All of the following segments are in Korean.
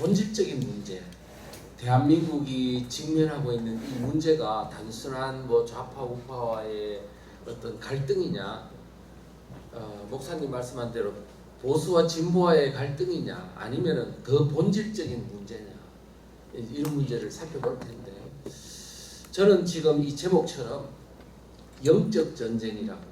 본질적인 문제, 대한민국이 직면하고 있는 이 문제가 단순한 좌파 우파와의 어떤 갈등이냐, 목사님 말씀한 대로 보수와 진보와의 갈등이냐, 아니면은 더 본질적인 문제냐, 이런 문제를 살펴볼 텐데, 저는 지금 이 제목처럼 영적 전쟁이라고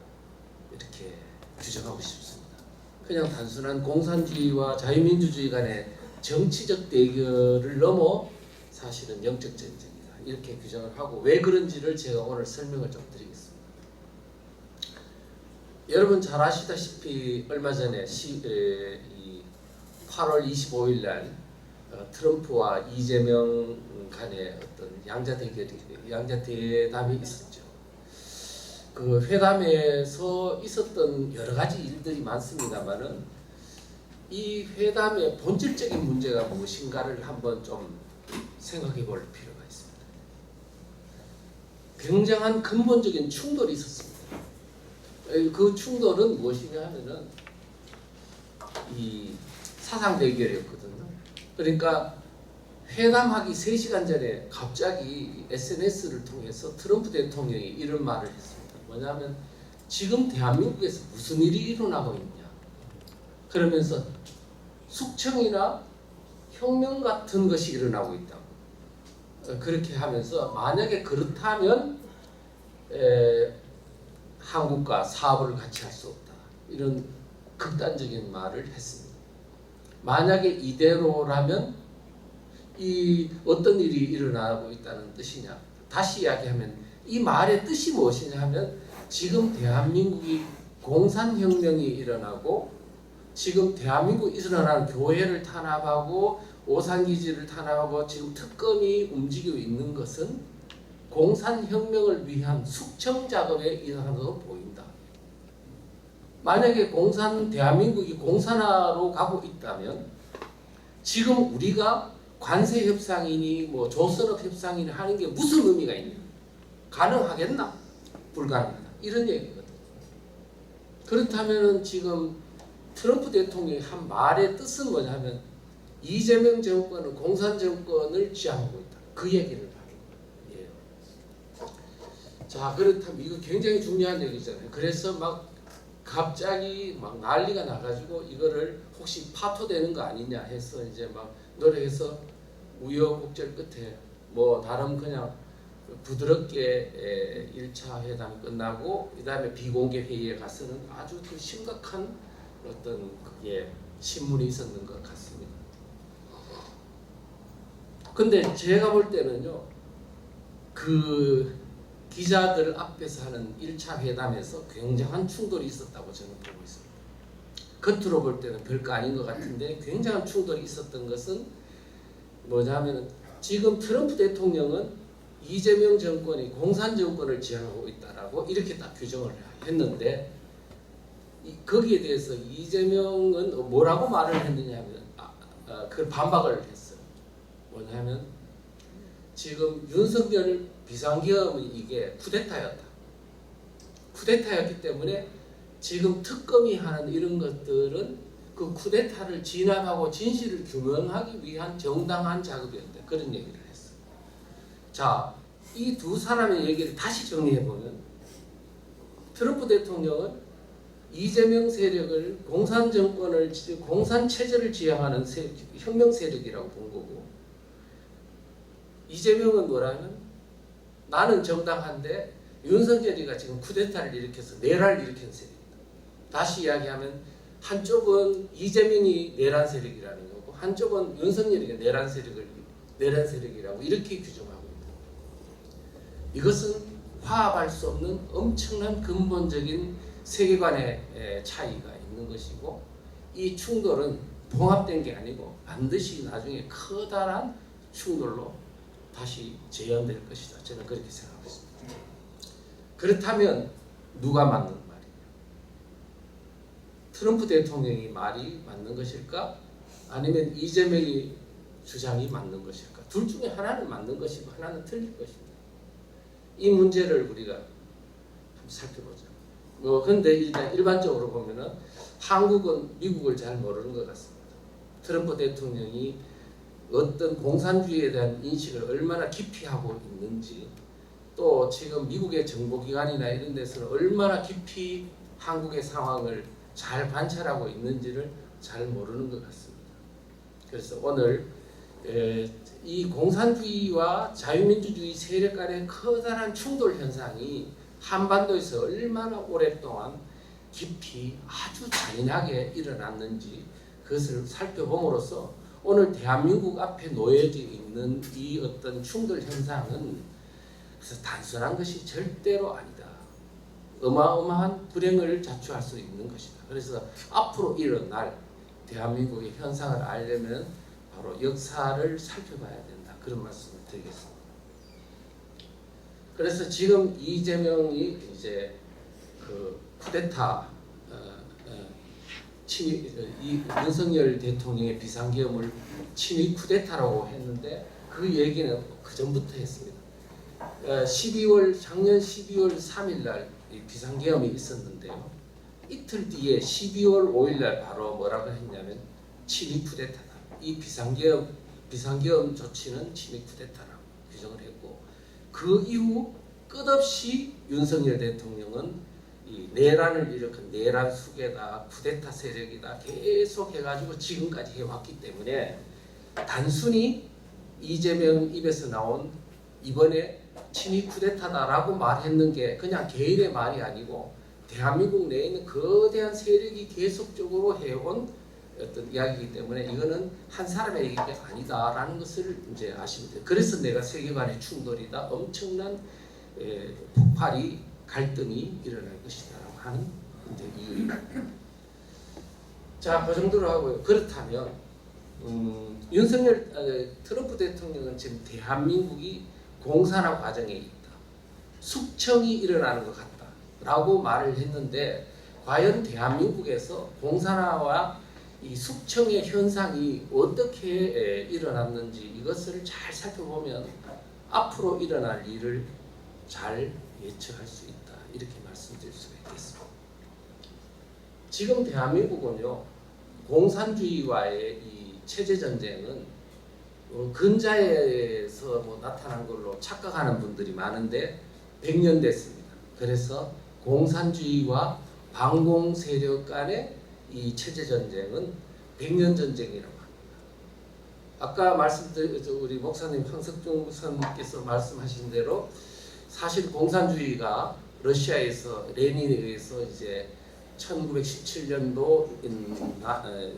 이렇게 규정하고 싶습니다. 그냥 단순한 공산주의와 자유민주주의 간의 정치적 대결을 넘어 사실은 영적 전쟁이다, 이렇게 규정을 하고, 왜 그런지를 제가 오늘 설명을 좀 드리겠습니다. 여러분 잘 아시다시피 얼마 전에 8월 25일 날 트럼프와 이재명 간의 어떤 양자 대담이 있었죠. 그 회담에서 있었던 여러 가지 일들이 많습니다만은 이 회담의 본질적인 문제가 무엇인가를 한번 좀 생각해 볼 필요가 있습니다. 굉장한 근본적인 충돌이 있었습니다. 그 충돌은 무엇이냐 하면은 이 사상 대결이었거든요. 그러니까 회담하기 3시간 전에 갑자기 SNS를 통해서 트럼프 대통령이 이런 말을 했습니다. 뭐냐면 지금 대한민국에서 무슨 일이 일어나고 있냐, 그러면서 숙청이나 혁명 같은 것이 일어나고 있다고 그렇게 하면서, 만약에 그렇다면 한국과 사업을 같이 할 수 없다, 이런 극단적인 말을 했습니다. 만약에 이대로라면 이 어떤 일이 일어나고 있다는 뜻이냐, 다시 이야기하면 이 말의 뜻이 무엇이냐 하면, 지금 대한민국이 공산혁명이 일어나고 지금 대한민국에 일어나는 교회를 탄압하고 오산기지를 탄압하고 지금 특검이 움직이고 있는 것은 공산혁명을 위한 숙청 작업에 일환으로 보인다. 만약에 대한민국이 공산화로 가고 있다면 지금 우리가 관세 협상이니 조선업 협상이니 하는 게 무슨 의미가 있냐? 가능하겠나? 불가능하다, 이런 얘기거든요. 그렇다면 지금 트럼프 대통령이 한 말의 뜻은 뭐냐면 이재명 정권은 공산 정권을 지향하고 있다, 그 얘기를 하는 거예요. 자, 그렇다면 이거 굉장히 중요한 얘기잖아요. 그래서 갑자기 난리가 나가지고 이거를 혹시 파토되는 거 아니냐 해서 이제 노력해서 우여곡절 끝에 나름 그냥 부드럽게 1차 회담이 끝나고, 그 다음에 비공개 회의에 가서는 아주 그 심각한 어떤 그게 신문이 있었는 것 같습니다. 근데 제가 볼 때는요, 그 기자들 앞에서 하는 1차 회담에서 굉장한 충돌이 있었다고 저는 보고 있습니다. 겉으로 볼 때는 별거 아닌 것 같은데 굉장한 충돌이 있었던 것은 뭐냐면, 지금 트럼프 대통령은 이재명 정권이 공산 정권을 지향하고 있다라고 이렇게 딱 규정을 했는데, 거기에 대해서 이재명은 뭐라고 말을 했느냐면 그 반박을 했어요. 뭐냐면 지금 윤석열 비상계엄이 이게 쿠데타였다. 쿠데타였기 때문에 지금 특검이 하는 이런 것들은 그 쿠데타를 진압하고 진실을 규명하기 위한 정당한 작업이었다, 그런 얘기를 했어요. 자, 이 두 사람의 얘기를 다시 정리해보면, 트럼프 대통령은 이재명 세력을 공산 정권을, 공산 체제를 지향하는 혁명 세력이라고 본 거고, 이재명은 뭐라면 나는 정당한데 윤석열이가 지금 쿠데타를 일으켜서 내란을 일으킨 세력이다. 다시 이야기하면 한쪽은 이재명이 내란 세력이라는 거고, 한쪽은 윤석열이가 내란 세력이라고 이렇게 규정하고 있다. 이것은 화합할 수 없는 엄청난 근본적인 세계관의 차이가 있는 것이고, 이 충돌은 봉합된 게 아니고 반드시 나중에 커다란 충돌로 다시 재현될 것이다, 저는 그렇게 생각하고 있습니다. 그렇다면 누가 맞는 말이냐? 트럼프 대통령이 말이 맞는 것일까? 아니면 이재명이 주장이 맞는 것일까? 둘 중에 하나는 맞는 것이고 하나는 틀릴 것입니다. 이 문제를 우리가 한번 살펴보자. 그런데 일반적으로 보면은 한국은 미국을 잘 모르는 것 같습니다. 트럼프 대통령이 어떤 공산주의에 대한 인식을 얼마나 깊이 하고 있는지, 또 지금 미국의 정보기관이나 이런 데서는 얼마나 깊이 한국의 상황을 잘 관찰하고 있는지를 잘 모르는 것 같습니다. 그래서 오늘 이 공산주의와 자유민주주의 세력 간의 커다란 충돌 현상이 한반도에서 얼마나 오랫동안 깊이 아주 잔인하게 일어났는지 그것을 살펴봄으로써 오늘 대한민국 앞에 놓여져 있는 이 어떤 충돌 현상은 그래서 단순한 것이 절대로 아니다. 어마어마한 불행을 자초할 수 있는 것이다. 그래서 앞으로 일어날 대한민국의 현상을 알려면 바로 역사를 살펴봐야 된다. 그런 말씀을 드리겠습니다. 그래서 지금 이재명이 이제 그 쿠데타 이 윤석열 대통령의 비상계엄을 친위 쿠데타라고 했는데 그 얘기는 그 전부터 했습니다. 작년 12월 3일 날 비상계엄이 있었는데요. 이틀 뒤에 12월 5일 날 바로 뭐라고 했냐면 친위 쿠데타다. 이 비상계엄 조치는 친위 쿠데타라고 규정을 했고, 그 이후 끝없이 윤석열 대통령은 이 내란을 일으킨 내란 수계다, 쿠데타 세력이다 계속 해가지고 지금까지 해왔기 때문에 단순히 이재명 입에서 나온 이번에 친위 쿠데타다라고 말했는 게 그냥 개인의 말이 아니고 대한민국 내에 있는 거대한 세력이 계속적으로 해온 어떤 이야기이기 때문에 이거는 한 사람의 얘기가 아니다라는 것을 이제 아시면 돼요. 그래서 내가 세계관의 충돌이다, 엄청난 폭발이 갈등이 일어날 것이다라고 하는 이제 이유입니다. 자, 그 정도로 하고요. 그렇다면 트럼프 대통령은 지금 대한민국이 공산화 과정에 있다, 숙청이 일어나는 것 같다라고 말을 했는데, 과연 대한민국에서 공산화와 이 숙청의 현상이 어떻게 일어났는지 이것을 잘 살펴보면 앞으로 일어날 일을 잘 예측할 수 있다, 이렇게 말씀드릴 수가 있겠습니다. 지금 대한민국은요, 공산주의와의 이 체제 전쟁은 근자에서 나타난 걸로 착각하는 분들이 많은데 100년 됐습니다. 그래서 공산주의와 반공 세력 간의 이 체제 전쟁은 100년 전쟁이라고 합니다. 아까 말씀드린 우리 목사님 황석중 목사님께서 말씀하신 대로 사실 공산주의가 러시아에서 레닌에 의해서 이제 1917년도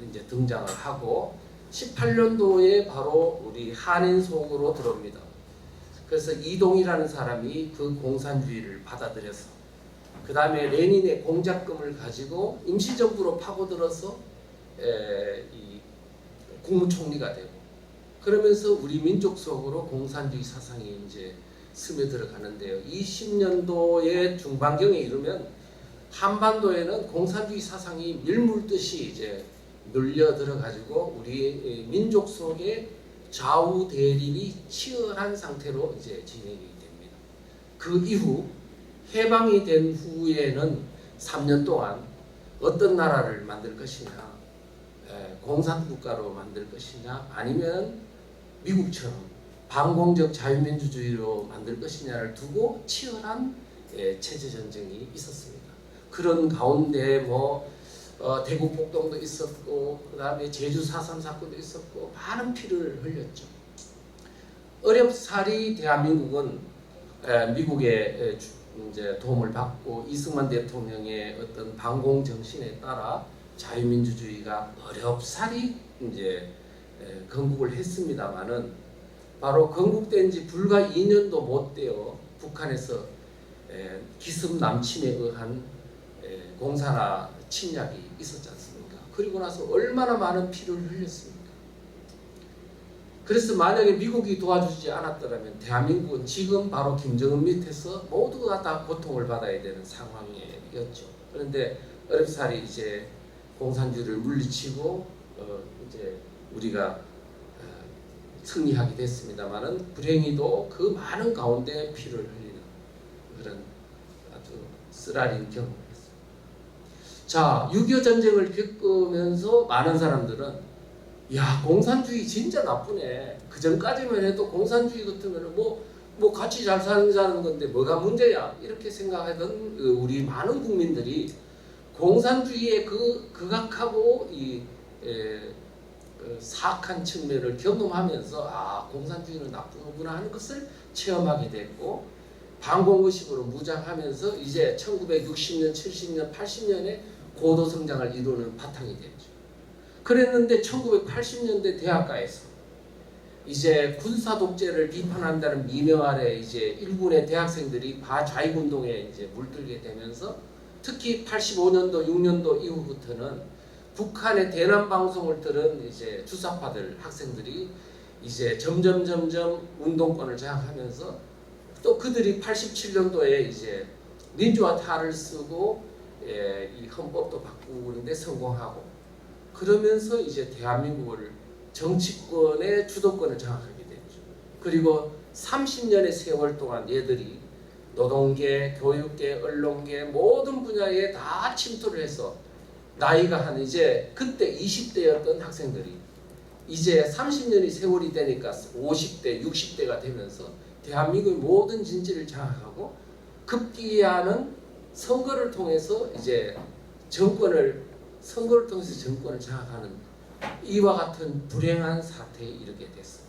이제 등장을 하고 18년도에 바로 우리 한인 속으로 들어옵니다. 그래서 이동이라는 사람이 그 공산주의를 받아들여서 그 다음에 레닌의 공작금을 가지고 임시정부로 파고들어서 이 국무총리가 되고, 그러면서 우리 민족 속으로 공산주의 사상이 이제 스며들어 가는데요. 20년도의 중반경에 이르면 한반도에는 공산주의 사상이 밀물듯이 이제 눌려 들어가지고 우리 민족 속에 좌우 대립이 치열한 상태로 이제 진행이 됩니다. 그 이후 해방이 된 후에는 3년 동안 어떤 나라를 만들 것이냐, 공산국가로 만들 것이냐, 아니면 미국처럼 반공적 자유민주주의로 만들 것이냐를 두고 치열한 체제 전쟁이 있었습니다. 그런 가운데 대구 폭동도 있었고, 그 다음에 제주 4.3 사건도 있었고, 많은 피를 흘렸죠. 어렵사리 대한민국은 미국의 이제 도움을 받고 이승만 대통령의 어떤 반공 정신에 따라 자유민주주의가 어렵사리 이제 건국을 했습니다만은, 바로 건국된 지 불과 2년도 못 되어 북한에서 기습 남침에 의한 공산화 침략이 있었지 않습니까? 그리고 나서 얼마나 많은 피를 흘렸습니까? 그래서 만약에 미국이 도와주지 않았더라면 대한민국은 지금 바로 김정은 밑에서 모두가 다 고통을 받아야 되는 상황이었죠. 그런데 어렵사리 이제 공산주의를 물리치고 이제 우리가 승리하게 됐습니다만은 불행히도 그 많은 가운데 피를 흘리는 그런 아주 쓰라린 경험이었습니다. 자, 6.25 전쟁을 겪으면서 많은 사람들은 야, 공산주의 진짜 나쁘네. 그 전까지만 해도 공산주의 같으면 뭐 같이 잘 사는 건데 뭐가 문제야? 이렇게 생각하던 우리 많은 국민들이 공산주의의 극악하고 사악한 측면을 경험하면서 아, 공산주의는 나쁘구나 하는 것을 체험하게 됐고, 반공의식으로 무장하면서 이제 1960년, 70년, 80년에 고도 성장을 이루는 바탕이 됐죠. 그랬는데 1980년대 대학가에서 이제 군사 독재를 비판한다는 미명 아래 이제 일군의 대학생들이 좌익 운동에 이제 물들게 되면서, 특히 85년도, 6년도 이후부터는 북한의 대남 방송을 들은 이제 주사파들 학생들이 이제 점점 운동권을 장악하면서, 또 그들이 87년도에 이제 민주화타를 쓰고 이 헌법도 바꾸고 그런데 성공하고, 그러면서 이제 대한민국을 정치권의 주도권을 장악하게 됐죠. 그리고 30년의 세월 동안 얘들이 노동계, 교육계, 언론계 모든 분야에 다 침투를 해서 나이가 한 이제 그때 20대였던 학생들이 이제 30년의 세월이 되니까 50대, 60대가 되면서 대한민국의 모든 진지를 장악하고, 급기야는 선거를 통해서 이제 선거를 통해서 정권을 장악하는 이와 같은 불행한 사태에 이르게 됐습니다.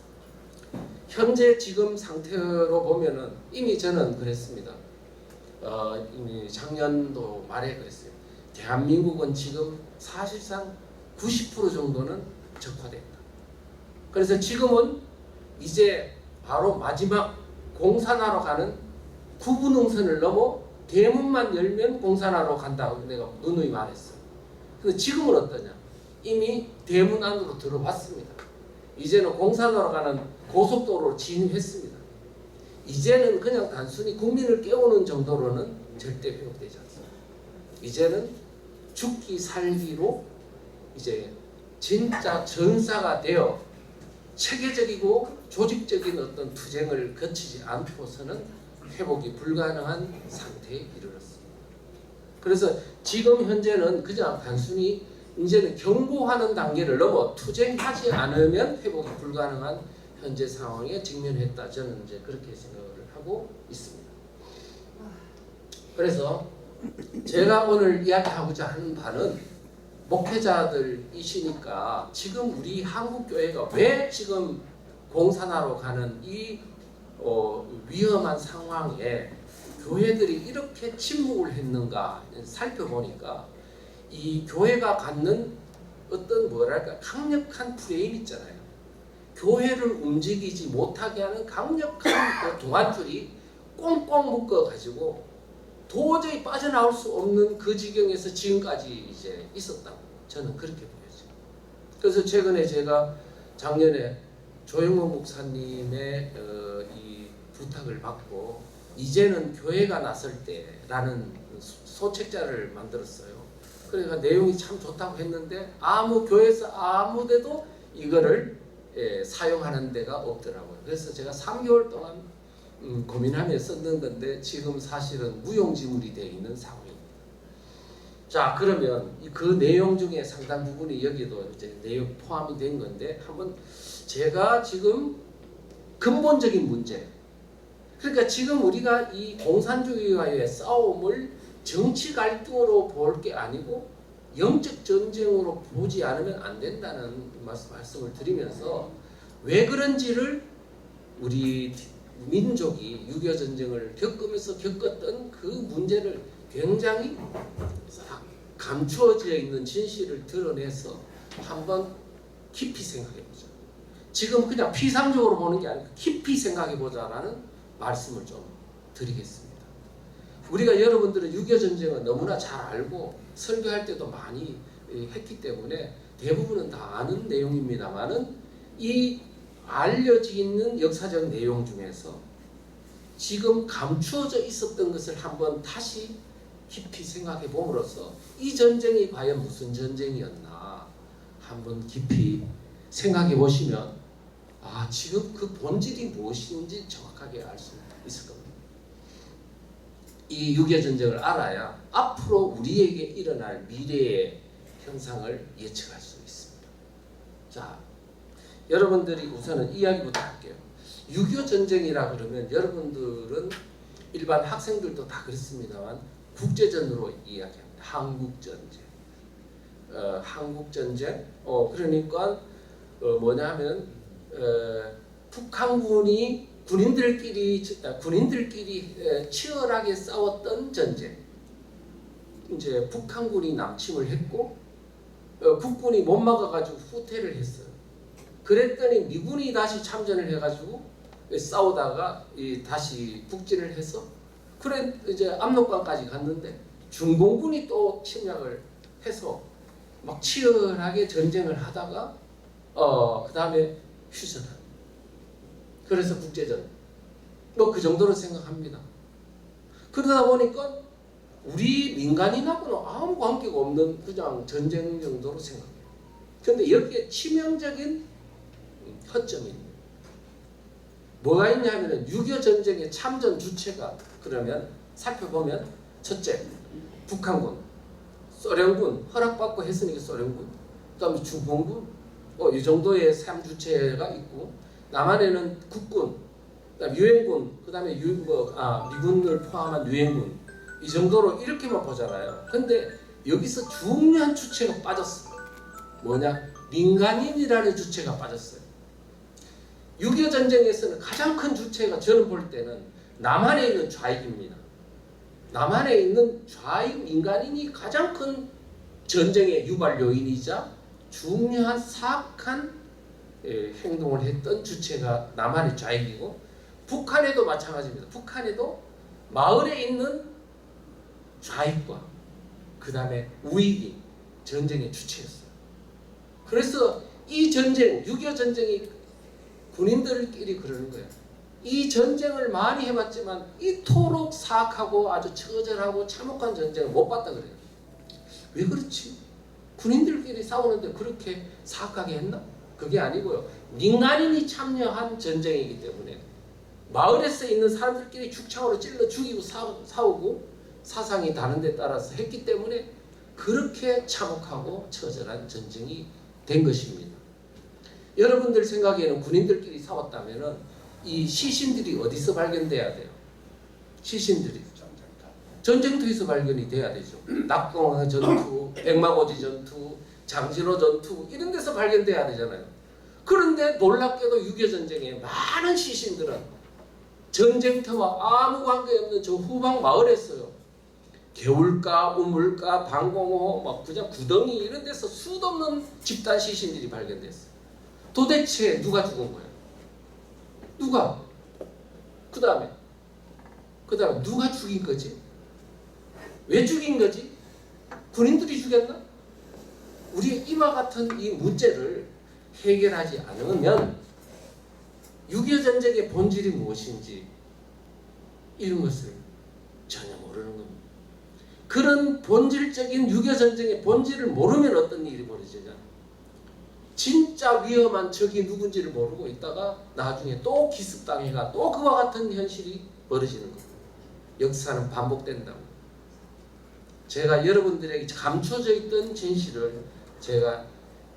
현재 지금 상태로 보면은 이미 저는 그랬습니다. 이미 작년도 말에 그랬어요. 대한민국은 지금 사실상 90% 정도는 적화됐다. 그래서 지금은 이제 바로 마지막 공산화로 가는 구분응선을 넘어 대문만 열면 공산화로 간다고 내가 누누이 말했어요. 근데 지금은 어떠냐? 이미 대문 안으로 들어왔습니다. 이제는 공산화로 가는 고속도로로 진입했습니다. 이제는 그냥 단순히 국민을 깨우는 정도로는 절대 회복되지 않습니다. 이제는 죽기 살기로 이제 진짜 전사가 되어 체계적이고 조직적인 어떤 투쟁을 거치지 않고서는 회복이 불가능한 상태에 이르렀습니다. 그래서 지금 현재는 그냥 단순히 이제는 경고하는 단계를 넘어 투쟁하지 않으면 회복이 불가능한 현재 상황에 직면했다. 저는 이제 그렇게 생각을 하고 있습니다. 그래서 제가 오늘 이야기하고자 하는 바는 목회자들이시니까 지금 우리 한국교회가 왜 지금 공산화로 가는 이 위험한 상황에 교회들이 이렇게 침묵을 했는가 살펴보니까, 이 교회가 갖는 어떤 강력한 프레임 있잖아요. 교회를 움직이지 못하게 하는 강력한 그 동아줄이 꽁꽁 묶어가지고 도저히 빠져나올 수 없는 그 지경에서 지금까지 이제 있었다고 저는 그렇게 보여져요. 그래서 최근에 제가 작년에 조영원 목사님의 이 부탁을 받고 이제는 교회가 나설 때라는 소책자를 만들었어요. 그러니까 내용이 참 좋다고 했는데 교회에서 아무데도 이거를 사용하는 데가 없더라고요. 그래서 제가 3개월 동안 고민하며 썼는 건데 지금 사실은 무용지물이 되어 있는 상황입니다. 자, 그러면 그 내용 중에 상당 부분이 여기도 이제 내용 포함이 된 건데, 한번 제가 지금 근본적인 문제, 그러니까 지금 우리가 이 공산주의와의 싸움을 정치 갈등으로 볼 게 아니고 영적 전쟁으로 보지 않으면 안 된다는 말씀을 드리면서, 왜 그런지를 우리 민족이 6.25 전쟁을 겪으면서 겪었던 그 문제를 굉장히 감추어져 있는 진실을 드러내서 한번 깊이 생각해보자. 지금 그냥 피상적으로 보는 게 아니고 깊이 생각해보자라는 말씀을 좀 드리겠습니다. 우리가 여러분들은 6.25 전쟁은 너무나 잘 알고 설교할 때도 많이 했기 때문에 대부분은 다 아는 내용입니다만은, 이 알려져 있는 역사적 내용 중에서 지금 감추어져 있었던 것을 한번 다시 깊이 생각해 봄으로써 이 전쟁이 과연 무슨 전쟁이었나 한번 깊이 생각해 보시면 지금 그 본질이 무엇인지 정확하게 알 수 있을 겁니다. 이 6.25 전쟁을 알아야 앞으로 우리에게 일어날 미래의 현상을 예측할 수 있습니다. 자, 여러분들이 우선은 이야기부터 할게요. 6.25 전쟁이라 그러면 여러분들은 일반 학생들도 다 그렇습니다만 국제전으로 이야기합니다. 한국전쟁. 한국전쟁. 그러니까 뭐냐면 북한군이 군인들끼리 치열하게 싸웠던 전쟁. 이제 북한군이 남침을 했고 국군이 못 막아가지고 후퇴를 했어요. 그랬더니 미군이 다시 참전을 해가지고 싸우다가 다시 북진을 해서 그래 이제 압록강까지 갔는데 중공군이 또 침략을 해서 막 치열하게 전쟁을 하다가 그 다음에 휴전한. 그래서 국제전 뭐 그 정도로 생각합니다. 그러다 보니까 우리 민간인하고는 아무 관계가 없는 그냥 전쟁 정도로 생각해요. 그런데 여기에 치명적인 허점이 있는 뭐가 있냐면은 6.25 전쟁의 참전 주체가 그러면 살펴보면 첫째 북한군, 소련군 허락받고 했으니까 소련군, 그다음에 중공군 이 정도의 3주체가 있고 남한에는 국군, 그다음에 유엔군, 그다음에 미군을 포함한 유엔군 이 정도로 이렇게만 보잖아요. 근데 여기서 중요한 주체가 빠졌어. 뭐냐? 민간인이라는 주체가 빠졌어요. 6.25 전쟁에서는 가장 큰 주체가 저는 볼 때는 남한에 있는 좌익입니다. 남한에 있는 좌익 민간인이 가장 큰 전쟁의 유발 요인이자 중요한 사악한 행동을 했던 주체가 남한의 좌익이고 북한에도 마찬가지입니다. 북한에도 마을에 있는 좌익과 그 다음에 우익이 전쟁의 주체였어요. 그래서 이 전쟁, 6.25 전쟁이 군인들끼리 그러는 거예요. 이 전쟁을 많이 해봤지만 이토록 사악하고 아주 처절하고 참혹한 전쟁을 못 봤다 그래요. 왜 그렇지? 군인들끼리 싸우는데 그렇게 사악하게 했나? 그게 아니고요. 민간인이 참여한 전쟁이기 때문에 마을에서 있는 사람들끼리 죽창으로 찔러 죽이고 싸우고 사상이 다른 데 따라서 했기 때문에 그렇게 참혹하고 처절한 전쟁이 된 것입니다. 여러분들 생각에는 군인들끼리 싸웠다면은 이 시신들이 어디서 발견돼야 돼요? 시신들이 전쟁터에서 발견이 돼야 되죠. 낙동강 전투, 백마고지 전투, 장진호 전투 이런 데서 발견돼야 되잖아요. 그런데 놀랍게도 6.25 전쟁에 많은 시신들은 전쟁터와 아무 관계없는 저 후방 마을에서요. 개울가, 우물가, 방공호, 막 그냥 구덩이 이런 데서 수도 없는 집단 시신들이 발견됐어요. 도대체 누가 죽은 거예요? 누가? 그 다음에 누가 죽인 거지? 왜 죽인 거지? 군인들이 죽였나? 우리 이와 같은 이 문제를 해결하지 않으면 6.25 전쟁의 본질이 무엇인지 이런 것을 전혀 모르는 겁니다. 그런 본질적인 6.25 전쟁의 본질을 모르면 어떤 일이 벌어지냐? 진짜 위험한 적이 누군지를 모르고 있다가 나중에 또 기습당해가 또 그와 같은 현실이 벌어지는 겁니다. 역사는 반복된다고. 제가 여러분들에게 감춰져 있던 진실을 제가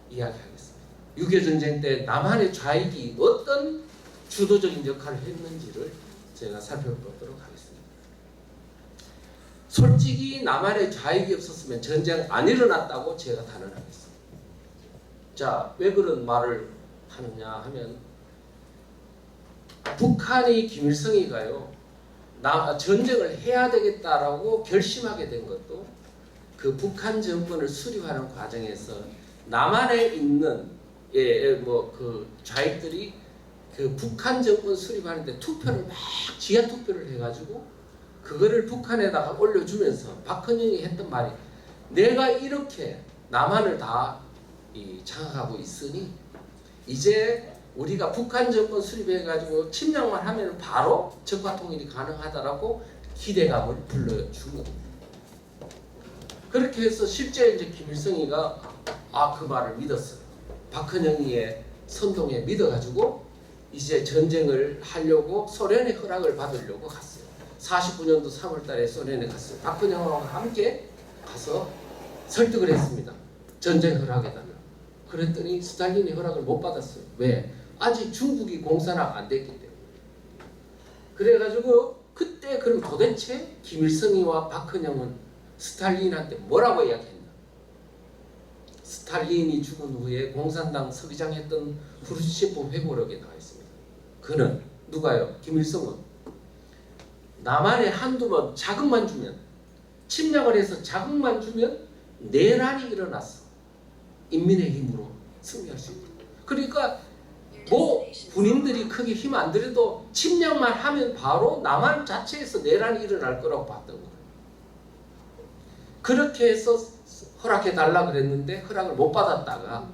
이야기하겠습니다. 6.25 전쟁 때 남한의 좌익이 어떤 주도적인 역할을 했는지를 제가 살펴보도록 하겠습니다. 솔직히 남한의 좌익이 없었으면 전쟁 안 일어났다고 제가 단언하겠습니다. 자, 왜 그런 말을 하느냐 하면 북한이 김일성이가요 전쟁을 해야 되겠다라고 결심하게 된 것도 그 북한 정권을 수립하는 과정에서 남한에 있는 그 좌익들이 그 북한 정권 수립하는데 투표를 막 지하 투표를 해가지고 그거를 북한에다가 올려주면서 박헌영이 했던 말이 내가 이렇게 남한을 다 장악하고 있으니 이제 우리가 북한 정권 수립해가지고 침략만 하면 바로 적화 통일이 가능하다라고 기대감을 불러준 겁니다. 그렇게 해서 실제 이제 김일성이가 그 말을 믿었어요. 박헌영이의 선동에 믿어가지고 이제 전쟁을 하려고 소련의 허락을 받으려고 갔어요. 49년도 3월달에 소련에 갔어요. 박헌영하고 함께 가서 설득을 했습니다. 전쟁 허락해달라. 그랬더니 스탈린이 허락을 못 받았어요. 왜? 아직 중국이 공산화가 안 됐기 때문에. 그래가지고 그때 그럼 도대체 김일성이와 박헌영은 스탈린한테 뭐라고 이야기했나? 스탈린이 죽은 후에 공산당 서기장했던 후르시체프 회고록에 나와 있습니다. 그는 누가요? 김일성은 남한에 한두 번 자극만 주면, 침략을 해서 자극만 주면 내란이 일어났어. 인민의 힘으로 승리할 수 있다. 그러니까 뭐 군인들이 크게 힘 안 들여도 침략만 하면 바로 남한 자체에서 내란이 일어날 거라고 봤던 거예요. 그렇게 해서 허락해달라 그랬는데 허락을 못 받았다가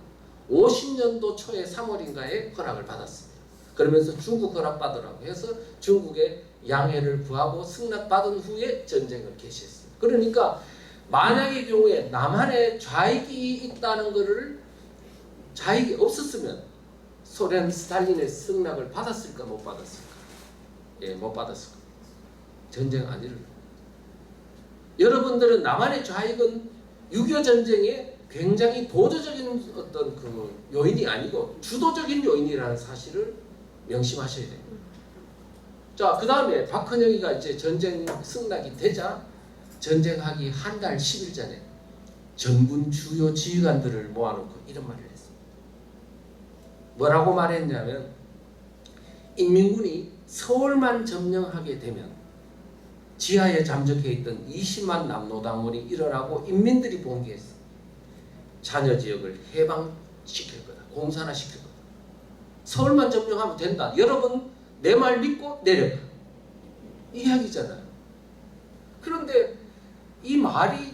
50년도 초에 3월인가에 허락을 받았습니다. 그러면서 중국 허락받으라고 해서 중국의 양해를 구하고 승낙받은 후에 전쟁을 개시했습니다. 그러니까 만약의 경우에 남한에 좌익이 있다는 것을, 좌익이 없었으면 소련 스탈린의 승낙을 받았을까 못 받았을까? 예, 못 받았을 겁니다. 전쟁 안 일어나. 여러분들은 남한의 좌익은 6.25 전쟁에 굉장히 보조적인 어떤 그 요인이 아니고 주도적인 요인이라는 사실을 명심하셔야 됩니다. 자, 그 다음에 박헌영이가 이제 전쟁 승낙이 되자 전쟁하기 한 달 10일 전에 전군 주요 지휘관들을 모아놓고 이런 말을 했습니다. 뭐라고 말했냐면, 인민군이 서울만 점령하게 되면 지하에 잠적해 있던 20만 남노당원이 일어나고 인민들이 봉기했어. 잔여 지역을 해방시킬 거다. 공산화시킬 거다. 서울만 점령하면 된다. 여러분 내 말 믿고 내려가. 이 이야기잖아요. 그런데 이 말이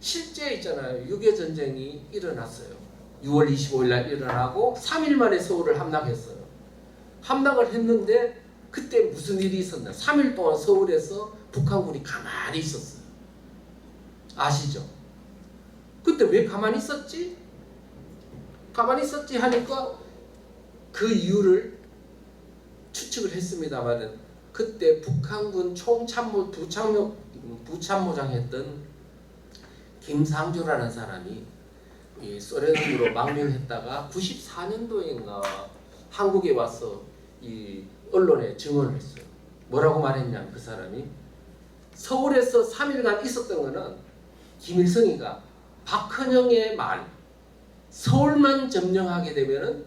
실제 있잖아요. 6.25 전쟁이 일어났어요. 6월 25일 날 일어나고 3일 만에 서울을 함락했어요. 함락을 했는데 그때 무슨 일이 있었나? 3일 동안 서울에서 북한군이 가만히 있었어요. 아시죠? 그때 왜 가만히 있었지? 가만히 있었지 하니까 그 이유를 추측을 했습니다만은, 그때 북한군 부참모장 했던 김상조라는 사람이 이 소련으로 망명했다가 94년도인가 한국에 와서 이 언론에 증언을 했어요. 뭐라고 말했냐면, 그 사람이 서울에서 3일간 있었던 거는 김일성이가 박헌영의 말, 서울만 점령하게 되면은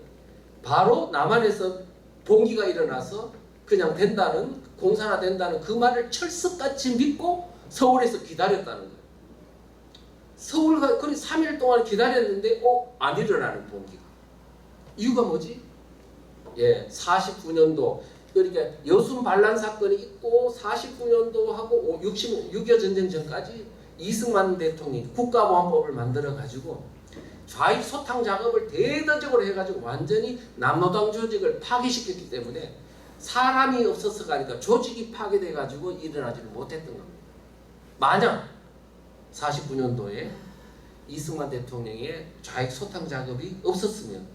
바로 남한에서 봉기가 일어나서 그냥 된다는, 공산화 된다는 그 말을 철석같이 믿고 서울에서 기다렸다는 거예요. 서울가 그리 3일 동안 기다렸는데 안 일어나는 봉기가. 이유가 뭐지? 예, 49년도, 그러니까 여순 반란 사건이 있고 49년도하고 6.25 전쟁 전까지 이승만 대통령이 국가보안법을 만들어 가지고 좌익 소탕 작업을 대대적으로 해가지고 완전히 남노당 조직을 파괴시켰기 때문에 사람이 없어서가 아니라 조직이 파괴돼 가지고 일어나지를 못했던 겁니다. 만약 49년도에 이승만 대통령의 좌익 소탕 작업이 없었으면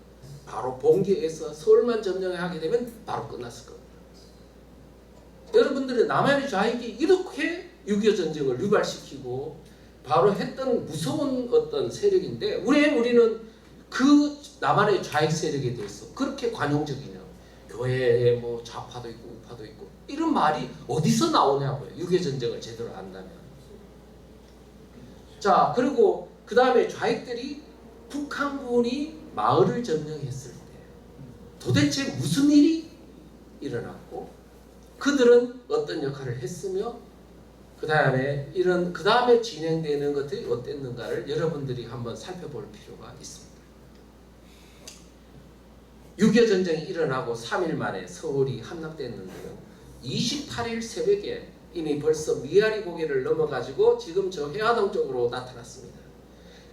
바로 봉기에서 서울만 점령하게 되면 바로 끝났을 겁니다. 여러분들의 남한의 좌익이 이렇게 6.25 전쟁을 유발시키고 바로 했던 무서운 어떤 세력인데, 왜 우리는 그 남한의 좌익 세력에 대해서 그렇게 관용적이냐? 교회에 뭐 좌파도 있고 우파도 있고 이런 말이 어디서 나오냐고요. 6.25 전쟁을 제대로 안다면. 자, 그리고 그 다음에 좌익들이 북한군이 마을을 점령했을 때 도대체 무슨 일이 일어났고 그들은 어떤 역할을 했으며 그 다음에 진행되는 것들이 어땠는가를 여러분들이 한번 살펴볼 필요가 있습니다. 6.25 전쟁이 일어나고 3일 만에 서울이 함락됐는데요. 28일 새벽에 이미 벌써 미아리 고개를 넘어가지고 지금 저 해화동 쪽으로 나타났습니다.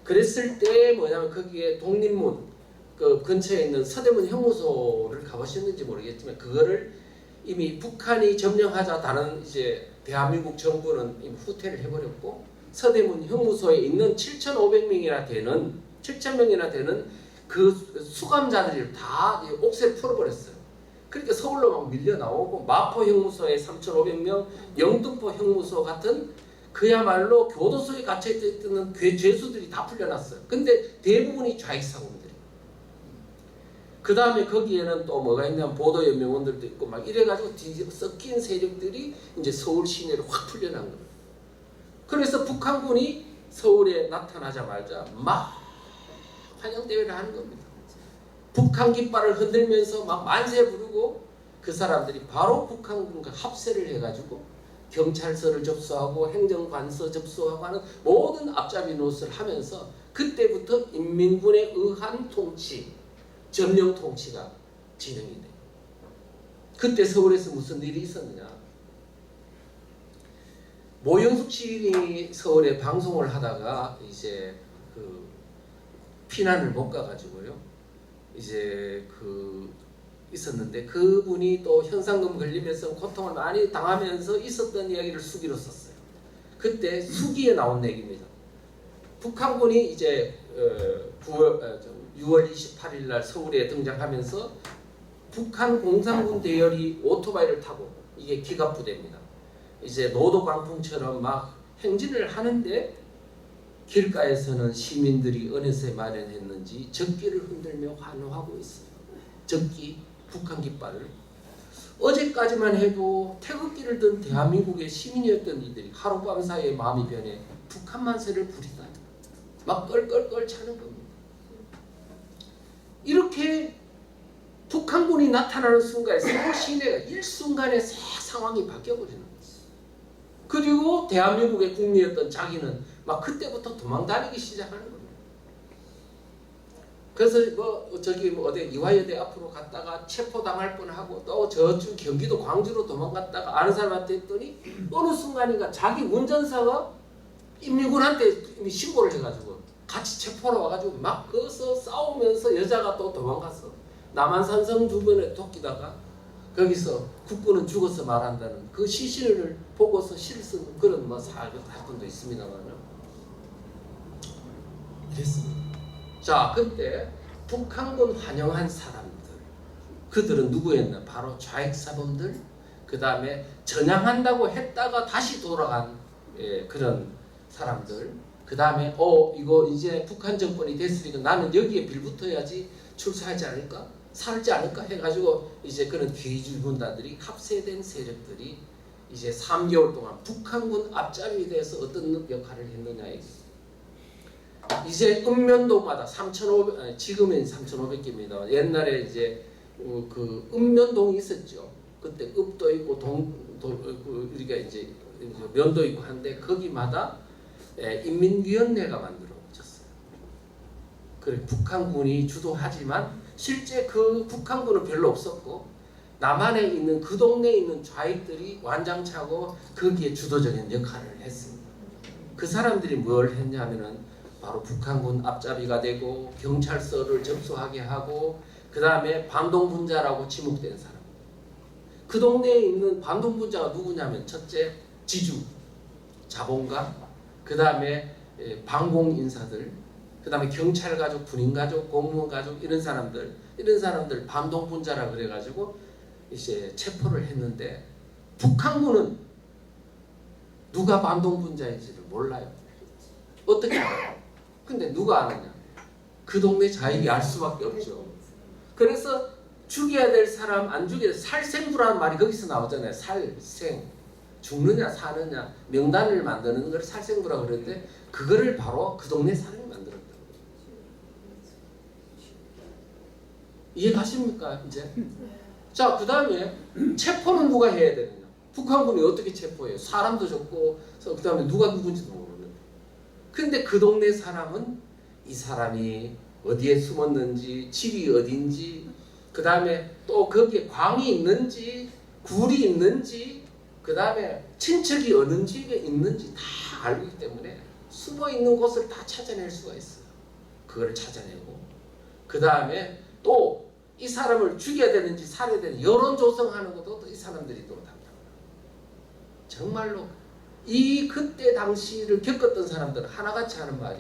그랬을 때 뭐냐면 거기에 독립문 그 근처에 있는 서대문 형무소를 가보셨는지 모르겠지만 그거를 이미 북한이 점령하자 다른 이제 대한민국 정부는 이미 후퇴를 해버렸고 서대문 형무소에 있는 7,500명이나 되는 그 수감자들이 다 옥새를 풀어버렸어요. 그러니까 서울로 막 밀려 나오고 마포 형무소에 3,500명, 영등포 형무소 같은 그야말로 교도소에 갇혀있던 죄수들이 다 풀려났어요. 근데 대부분이 좌익 상원들이에요. 그 다음에 거기에는 또 뭐가 있냐면 보도의 명원들도 있고 막 이래가지고 섞인 세력들이 이제 서울 시내로 확 풀려난 거예요. 그래서 북한군이 서울에 나타나자마자 막 환영대회를 하는 겁니다. 북한 깃발을 흔들면서 막 만세 부르고 그 사람들이 바로 북한군과 합세를 해가지고 경찰서를 접수하고 행정관서 접수하고 하는 모든 앞잡이 노릇을 하면서 그때부터 인민군에 의한 통치, 점령 통치가 진행이 돼요. 그때 서울에서 무슨 일이 있었느냐? 모영숙 시인이 서울에 방송을 하다가 이제 그 피난을 못 가가지고요. 이제 있었는데 그분이 또 현상금 걸리면서 고통을 많이 당하면서 있었던 이야기를 수기로 썼어요. 그때 수기에 나온 얘기입니다. 북한군이 이제 6월 28일 날 서울에 등장하면서 북한 공산군 대열이 오토바이를 타고 이게 기갑부대입니다. 이제 노도 광풍처럼 막 행진을 하는데 길가에서는 시민들이 어느새 마련했는지 적기를 흔들며 환호하고 있어요. 적기, 북한 깃발을. 어제까지만 해도 태극기를 든 대한민국의 시민이었던 이들이 하룻밤 사이에 마음이 변해 북한 만세를 부리다. 막 껄껄껄 차는 겁니다. 이렇게 북한군이 나타나는 순간에 서울 시내가 일순간에 새 상황이 바뀌어버리는 거예요. 그리고 대한민국의 국민이었던 자기는 막 그때부터 도망다니기 시작하는 겁니다. 그래서 어디 이화여대 앞으로 갔다가 체포당할 뻔하고 또 저쪽 경기도 광주로 도망갔다가 아는 사람한테 했더니 어느 순간인가 자기 운전사가 인민군한테 이미 신고를 해가지고 같이 체포로 와가지고 막 거기서 싸우면서 여자가 또 도망갔어. 남한산성 주변에 토끼다가 거기서 국군은 죽어서 말한다는 그 시신을 보고서 시를 쓴 그런 사건도 있습니다만은 이랬습니다. 자, 그때 북한군 환영한 사람들, 그들은 누구였나? 바로 좌익사범들, 그 다음에 전향한다고 했다가 다시 돌아간 그런 사람들, 그 다음에 이거 이제 북한 정권이 됐으니까 나는 여기에 빌붙어야지 출사하지 않을까? 살지 않을까? 해가지고 이제 그런 귀주군단들이 합세된 세력들이 이제 3개월 동안 북한군 앞잡이에 대해서 어떤 역할을 했느냐에 이제 읍면동마다 3,500, 지금은 3,500개입니다. 옛날에 이제 그 읍면동이 있었죠. 그때 읍도 있고 우리가 이제 면도 있고 한데 거기마다 인민위원회가 만들어졌어요. 그래 북한군이 주도하지만 실제 그 북한군은 별로 없었고 남한에 있는 그 동네에 있는 좌익들이 완장차고 거기에 주도적인 역할을 했습니다. 그 사람들이 뭘 했냐면은 바로 북한군 앞잡이가 되고 경찰서를 접수하게 하고 그 다음에 반동분자라고 지목된 사람. 그 동네에 있는 반동분자가 누구냐면 첫째 지주, 자본가, 그 다음에 방공인사들, 그 다음에 경찰가족, 군인가족, 공무원가족 이런 사람들 반동분자라 그래가지고 이제 체포를 했는데 북한군은 누가 반동분자인지를 몰라요. 어떻게 알아요? 근데 누가 아느냐? 그 동네 자익이 알 수밖에 없죠. 그래서 죽여야 될 사람 안 죽여야 될 살생부라는 말이 거기서 나오잖아요. 살생. 죽느냐 사느냐 명단을 만드는 걸 살생부라고 그러는데 그거를 바로 그 동네 사람이 만들었다고. 이해가십니까 이제? 자, 그 다음에 체포는 누가 해야 되느냐? 북한군이 어떻게 체포해요? 사람도 적고 그 다음에 누가 누군지도 모르는데. 근데 그 동네 사람은 이 사람이 어디에 숨었는지 집이 어딘지 그 다음에 또 거기에 광이 있는지 굴이 있는지 그 다음에 친척이 어느 집에 있는지 다 알고 있기 때문에 숨어있는 곳을 다 찾아낼 수가 있어요. 그걸 찾아내고 그 다음에 또 이 사람을 죽여야 되는지 살아야 되는지 여론 조성하는 것도 또 이 사람들이 또 담당합니다. 정말로 이 그때 당시를 겪었던 사람들은 하나같이 하는 말이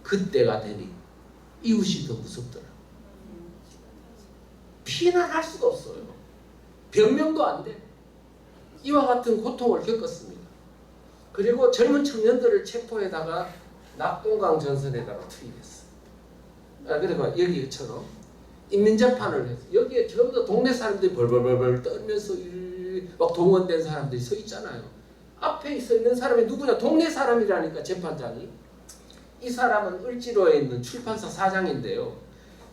그때가 되니 이웃이 더 무섭더라. 피난할 수가 없어요. 변명도 안 돼. 이와 같은 고통을 겪었습니다. 그리고 젊은 청년들을 체포해다가 낙동강 전선에다가 투입했어요. 그리고 여기처럼 인민재판을 해서 여기에 전부 다 동네 사람들이 벌벌벌벌 떨면서 막 동원된 사람들이 서 있잖아요. 앞에 서 있는 사람이 누구냐? 동네 사람이라니까. 재판장이. 이 사람은 을지로에 있는 출판사 사장인데요.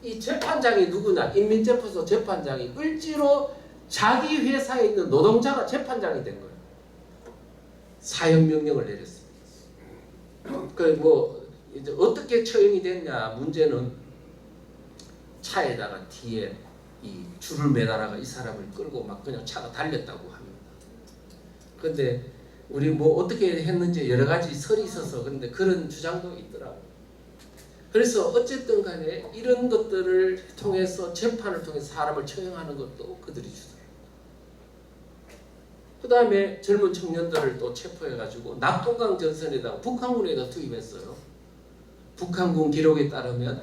이 재판장이 누구냐? 인민재판소 재판장이 을지로 자기 회사에 있는 노동자가 재판장이 된 거예요. 사형명령을 내렸습니다. 그 이제 어떻게 처형이 됐냐? 문제는 차에다가 뒤에 이 줄을 매달아가 이 사람을 끌고 막 그냥 차가 달렸다고 합니다. 근데 우리 어떻게 했는지 여러 가지 설이 있어서 그런데 그런 주장도 있더라고요. 그래서 어쨌든 간에 이런 것들을 통해서 재판을 통해서 사람을 처형하는 것도 그들이 주더라고요. 그 다음에 젊은 청년들을 또 체포해가지고 낙동강 전선에다가 북한군에다 투입했어요. 북한군 기록에 따르면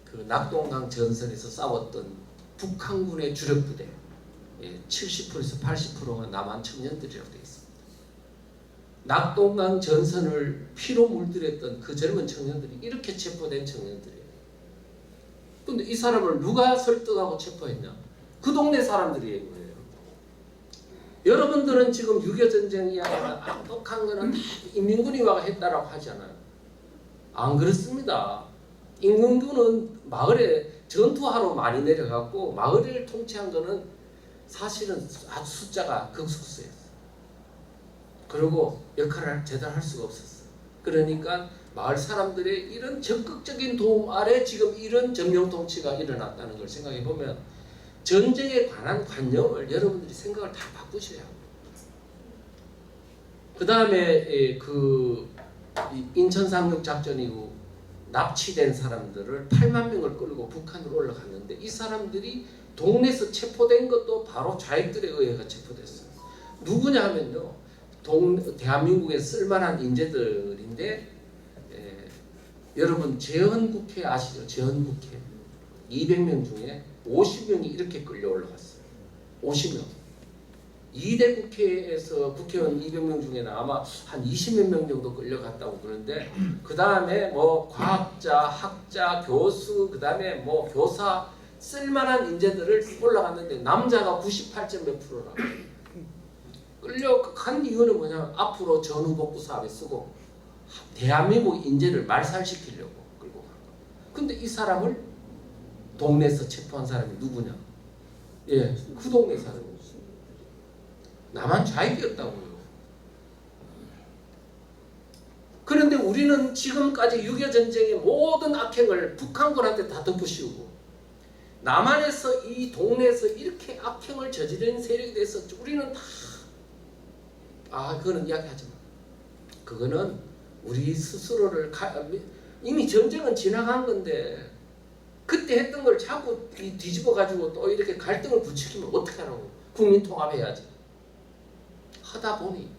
그 낙동강 전선에서 싸웠던 북한군의 주력 부대 70%에서 80%가 남한 청년들이라고 되어 있습니다. 낙동강 전선을 피로 물들였던 그 젊은 청년들이 이렇게 체포된 청년들이에요. 근데 이 사람을 누가 설득하고 체포했냐? 그 동네 사람들이 거예요. 여러분들은 지금 6.25 전쟁이 아니라 악독한 거는 다 인민군이 와가 했다라고 하잖아요. 안 그렇습니다. 인민군은 마을에 전투하러 많이 내려갔고 마을을 통치한 거는 사실은 아주 숫자가 극소수였어요. 그리고 역할을 제대로 할 수가 없었어요. 그러니까 마을 사람들의 이런 적극적인 도움 아래 지금 이런 점령 통치가 일어났다는 걸 생각해 보면 전쟁에 관한 관념을 여러분들이 생각을 다 바꾸셔야 합니다. 그 다음에 그 인천 상륙 작전 이후 납치된 사람들을 8만 명을 끌고 북한으로 올라갔는데 이 사람들이 동네에서 체포된 것도 바로 좌익들에 의해서 체포됐어요. 누구냐 하면요. 대한민국에 쓸만한 인재들인데 여러분 재헌국회 아시죠? 재헌국회 200명 중에 50명이 이렇게 끌려 올라갔어요. 50명. 2대 국회에서 국회의원 200명 중에는 아마 한 20몇 명 정도 끌려갔다고 그러는데 그 다음에 과학자, 학자, 교수, 그 다음에 교사 쓸만한 인재들을 올라갔는데 남자가 98점 몇 프로라고. 끌려간 이유는 뭐냐면 앞으로 전후복구 사업에 쓰고 대한민국 인재를 말살시키려고 끌고 간 거예요. 근데 이 사람을 동네에서 체포한 사람이 누구냐? 그 동네 사람이었어요. 남한 좌익이었다고요. 그런데 우리는 지금까지 6.25 전쟁의 모든 악행을 북한군한테 다 덮으씌우고 남한에서 이 동네에서 이렇게 악행을 저지른 세력에 대해서 우리는 다 그거는 이야기하지 마. 그거는 우리 스스로를 이미 전쟁은 지나간 건데 그때 했던 걸 자꾸 뒤집어 가지고 또 이렇게 갈등을 부추기면 어떻게 하라고. 국민 통합해야지. 하다 보니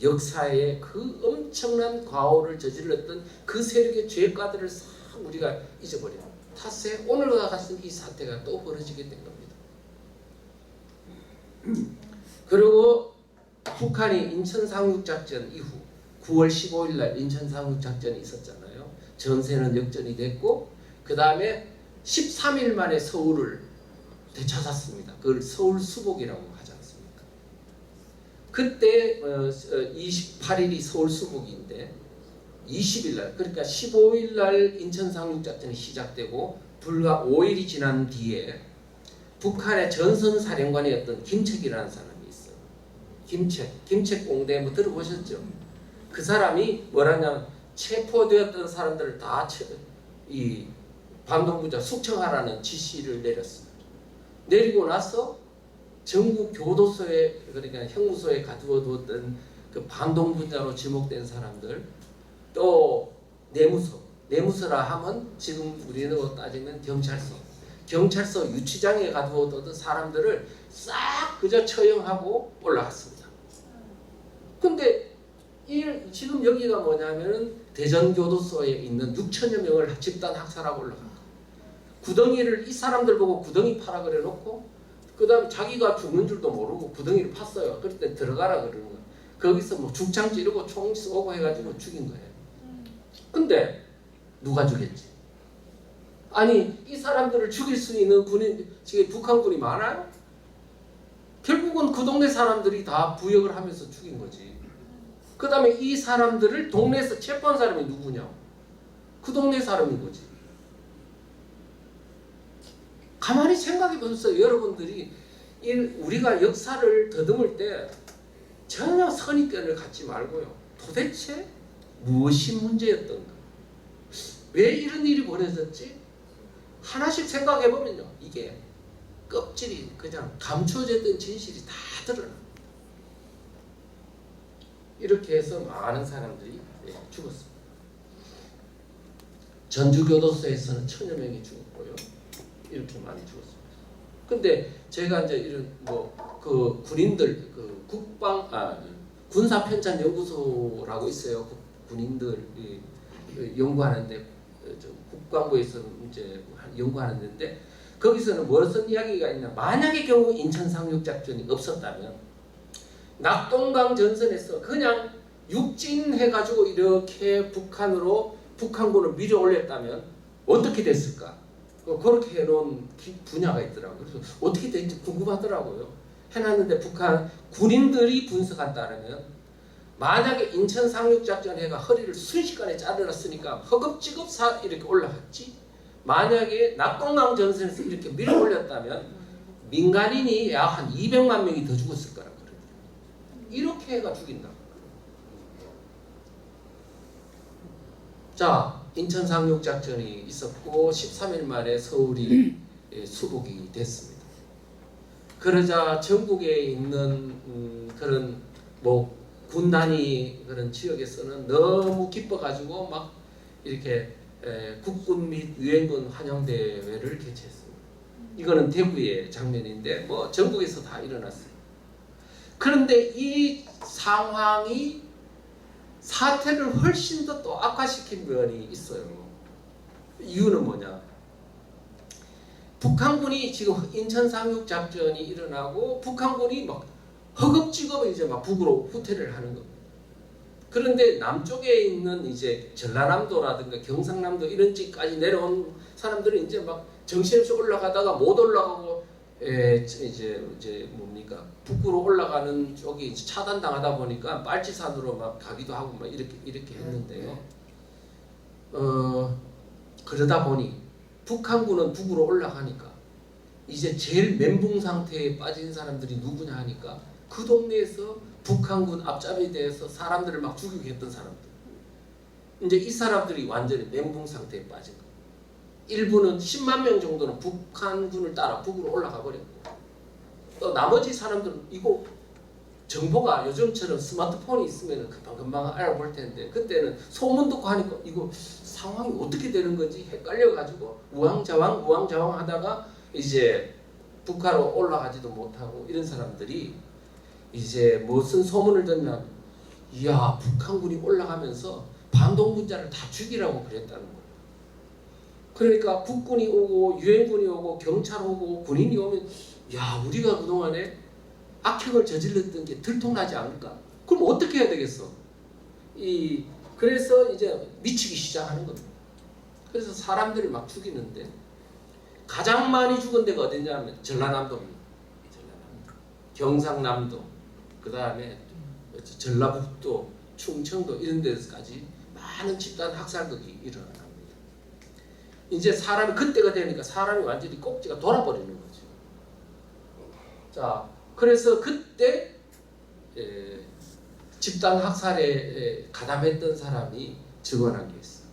역사에 그 엄청난 과오를 저질렀던 그 세력의 죄가들을 싹 우리가 잊어버려. 탓에 오늘과 같은 이 사태가 또 벌어지게 된 겁니다. 그리고 북한이 인천 상륙작전 이후 9월 15일 날 인천 상륙작전이 있었잖아요. 전세는 역전이 됐고 그 다음에 13일 만에 서울을 되찾았습니다. 그걸 서울 수복이라고 하지 않습니까? 그때 28일이 서울 수복인데 20일 날 그러니까 15일 날 인천 상륙작전이 시작되고 불과 5일이 지난 뒤에 북한의 전선사령관이었던 김책이라는 사람이 있어요. 김책 공대 들어보셨죠? 그 사람이 뭐라냐면 체포되었던 사람들을 다 이 반동부자 숙청하라는 지시를 내렸습니다. 내리고 나서 전국 교도소에 그러니까 형무소에 가두어두었던 그 반동부자로 지목된 사람들 또 내무소라 하면 지금 우리는 따지면 경찰서 유치장에 가두어두었던 사람들을 싹 그저 처형하고 올라갔습니다. 근데 지금 여기가 뭐냐면은 대전교도소에 있는 6천여 명을 집단 학살하고 올라간 거예요. 구덩이를 이 사람들 보고 구덩이 파라 그래 놓고 그 다음에 자기가 죽는 줄도 모르고 구덩이를 팠어요. 그럴 때 들어가라 그러는 거예요. 거기서 죽창 찌르고 총 쏘고 해가지고 죽인 거예요. 근데 누가 죽였지? 아니 이 사람들을 죽일 수 있는 군인 지금 북한군이 많아요? 결국은 그 동네 사람들이 다 부역을 하면서 죽인 거지. 그 다음에 이 사람들을 동네에서 체포한 사람이 누구냐? 그 동네 사람인 거지. 가만히 생각해 보세요. 여러분들이 우리가 역사를 더듬을 때 전혀 선입견을 갖지 말고요. 도대체 무엇이 문제였던가? 왜 이런 일이 벌어졌지? 하나씩 생각해 보면요. 이게 껍질이 그냥 감춰졌던 진실이 다 드러나. 이렇게 해서 많은 사람들이 죽었습니다. 전주교도소에서는 1000여 명이 죽었고요. 이렇게 많이 죽었습니다. 근데 제가 이제 이런 그 군인들 그 군사편찬연구소라고 있어요. 군인들이 연구하는데 국방부에서는 이제 연구하는데 거기서는 무슨 이야기가 있냐? 만약의 경우 인천 상륙 작전이 없었다면 낙동강 전선에서 그냥 육진해가지고 이렇게 북한군을 밀어 올렸다면 어떻게 됐을까? 그렇게 해놓은 분야가 있더라고요. 그래서 어떻게 됐는지 궁금하더라고요. 해놨는데 북한 군인들이 분석한 따르면 만약에 인천 상륙작전해가 허리를 순식간에 자르렀으니까 허겁지겁 이렇게 올라갔지. 만약에 낙동강 전선에서 이렇게 밀어 올렸다면 민간인이 약 한 200만 명이 더 죽었을 거라고 그래요. 이렇게 해가 죽인다. 자, 인천 상륙작전이 있었고 13일 만에 서울이 수복이 됐습니다. 그러자 전국에 있는 그런 군단위 그런 지역에서는 너무 기뻐가지고 막 이렇게 국군 및 유엔군 환영대회를 개최했습니다. 이거는 대구의 장면인데 전국에서 다 일어났어요. 그런데 이 상황이 사태를 훨씬 더 또 악화시킨 면이 있어요. 이유는 뭐냐? 북한군이 지금 인천 상륙 작전이 일어나고 북한군이 막 허겁지겁 이제 막 북으로 후퇴를 하는 겁니다. 그런데 남쪽에 있는 이제 전라남도라든가 경상남도 이런 지까지 내려온 사람들은 이제 막 정신없이 올라가다가 못 올라가고 이제 뭡니까 북으로 올라가는 쪽이 차단당하다 보니까 빨치산으로 막 가기도 하고 막 이렇게 했는데요. 그러다 보니 북한군은 북으로 올라가니까 이제 제일 멘붕 상태에 빠진 사람들이 누구냐 하니까 그 동네에서 북한군 앞잡이에 대해서 사람들을 막 죽이고 했던 사람들. 이제 이 사람들이 완전히 멘붕 상태에 빠진 거예요. 일부는 10만 명 정도는 북한군을 따라 북으로 올라가 버렸고 또 나머지 사람들은 이거 정보가 요즘처럼 스마트폰이 있으면 금방 알아볼 텐데 그때는 소문 듣고 하니까 이거 상황이 어떻게 되는 건지 헷갈려가지고 우왕좌왕 하다가 이제 북한으로 올라가지도 못하고 이런 사람들이 이제 무슨 소문을 듣냐, 이야 북한군이 올라가면서 반동분자를 다 죽이라고 그랬다는 거예요. 그러니까 국군이 오고 유엔군이 오고 경찰 오고 군인이 오면 야 우리가 그동안에 악행을 저질렀던 게 들통나지 않을까? 그럼 어떻게 해야 되겠어? 그래서 이제 미치기 시작하는 겁니다. 그래서 사람들을 막 죽이는데 가장 많이 죽은 데가 어디냐면 전라남도입니다. 경상남도, 그 다음에 전라북도, 충청도 이런 데까지 많은 집단 학살극이 일어납니다. 이제 사람이 그때가 되니까 사람이 완전히 꼭지가 돌아버리는 거죠. 자, 그래서 그때 집단 학살에 가담했던 사람이 증언한 게 있어요.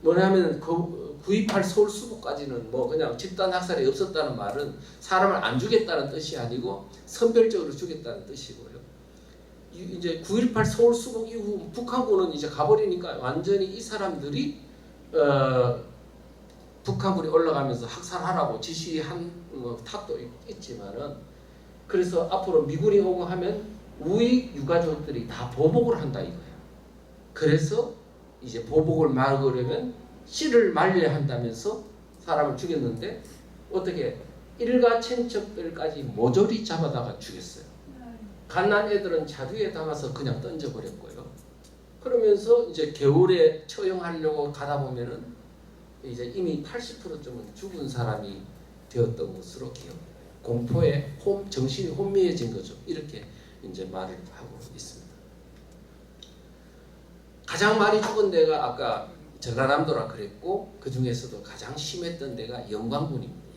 뭐냐면 9.28 서울 수복까지는 그냥 집단 학살이 없었다는 말은 사람을 안 죽였다는 뜻이 아니고 선별적으로 죽였다는 뜻이고요. 이제 9.18 서울 수복 이후 북한군은 이제 가버리니까 완전히 이 사람들이 북한군이 올라가면서 학살하라고 지시한 탓도 있지만은 그래서 앞으로 미군이 오고 하면 우익 유가족들이 다 보복을 한다 이거예요. 그래서 이제 보복을 막으려면 씨를 말려야 한다면서 사람을 죽였는데 어떻게 일가 친척들까지 모조리 잡아다가 죽였어요. 갓난 애들은 자두에 담아서 그냥 던져버렸고요. 그러면서 이제 겨울에 처형하려고 가다 보면은 이제 이미 80%쯤은 죽은 사람이 되었던 것으로 기억해요. 공포에 정신이 혼미해진 거죠. 이렇게 이제 말을 하고 있습니다. 가장 많이 죽은 데가 아까 전라남도라 그랬고, 그 중에서도 가장 심했던 데가 영광군입니다.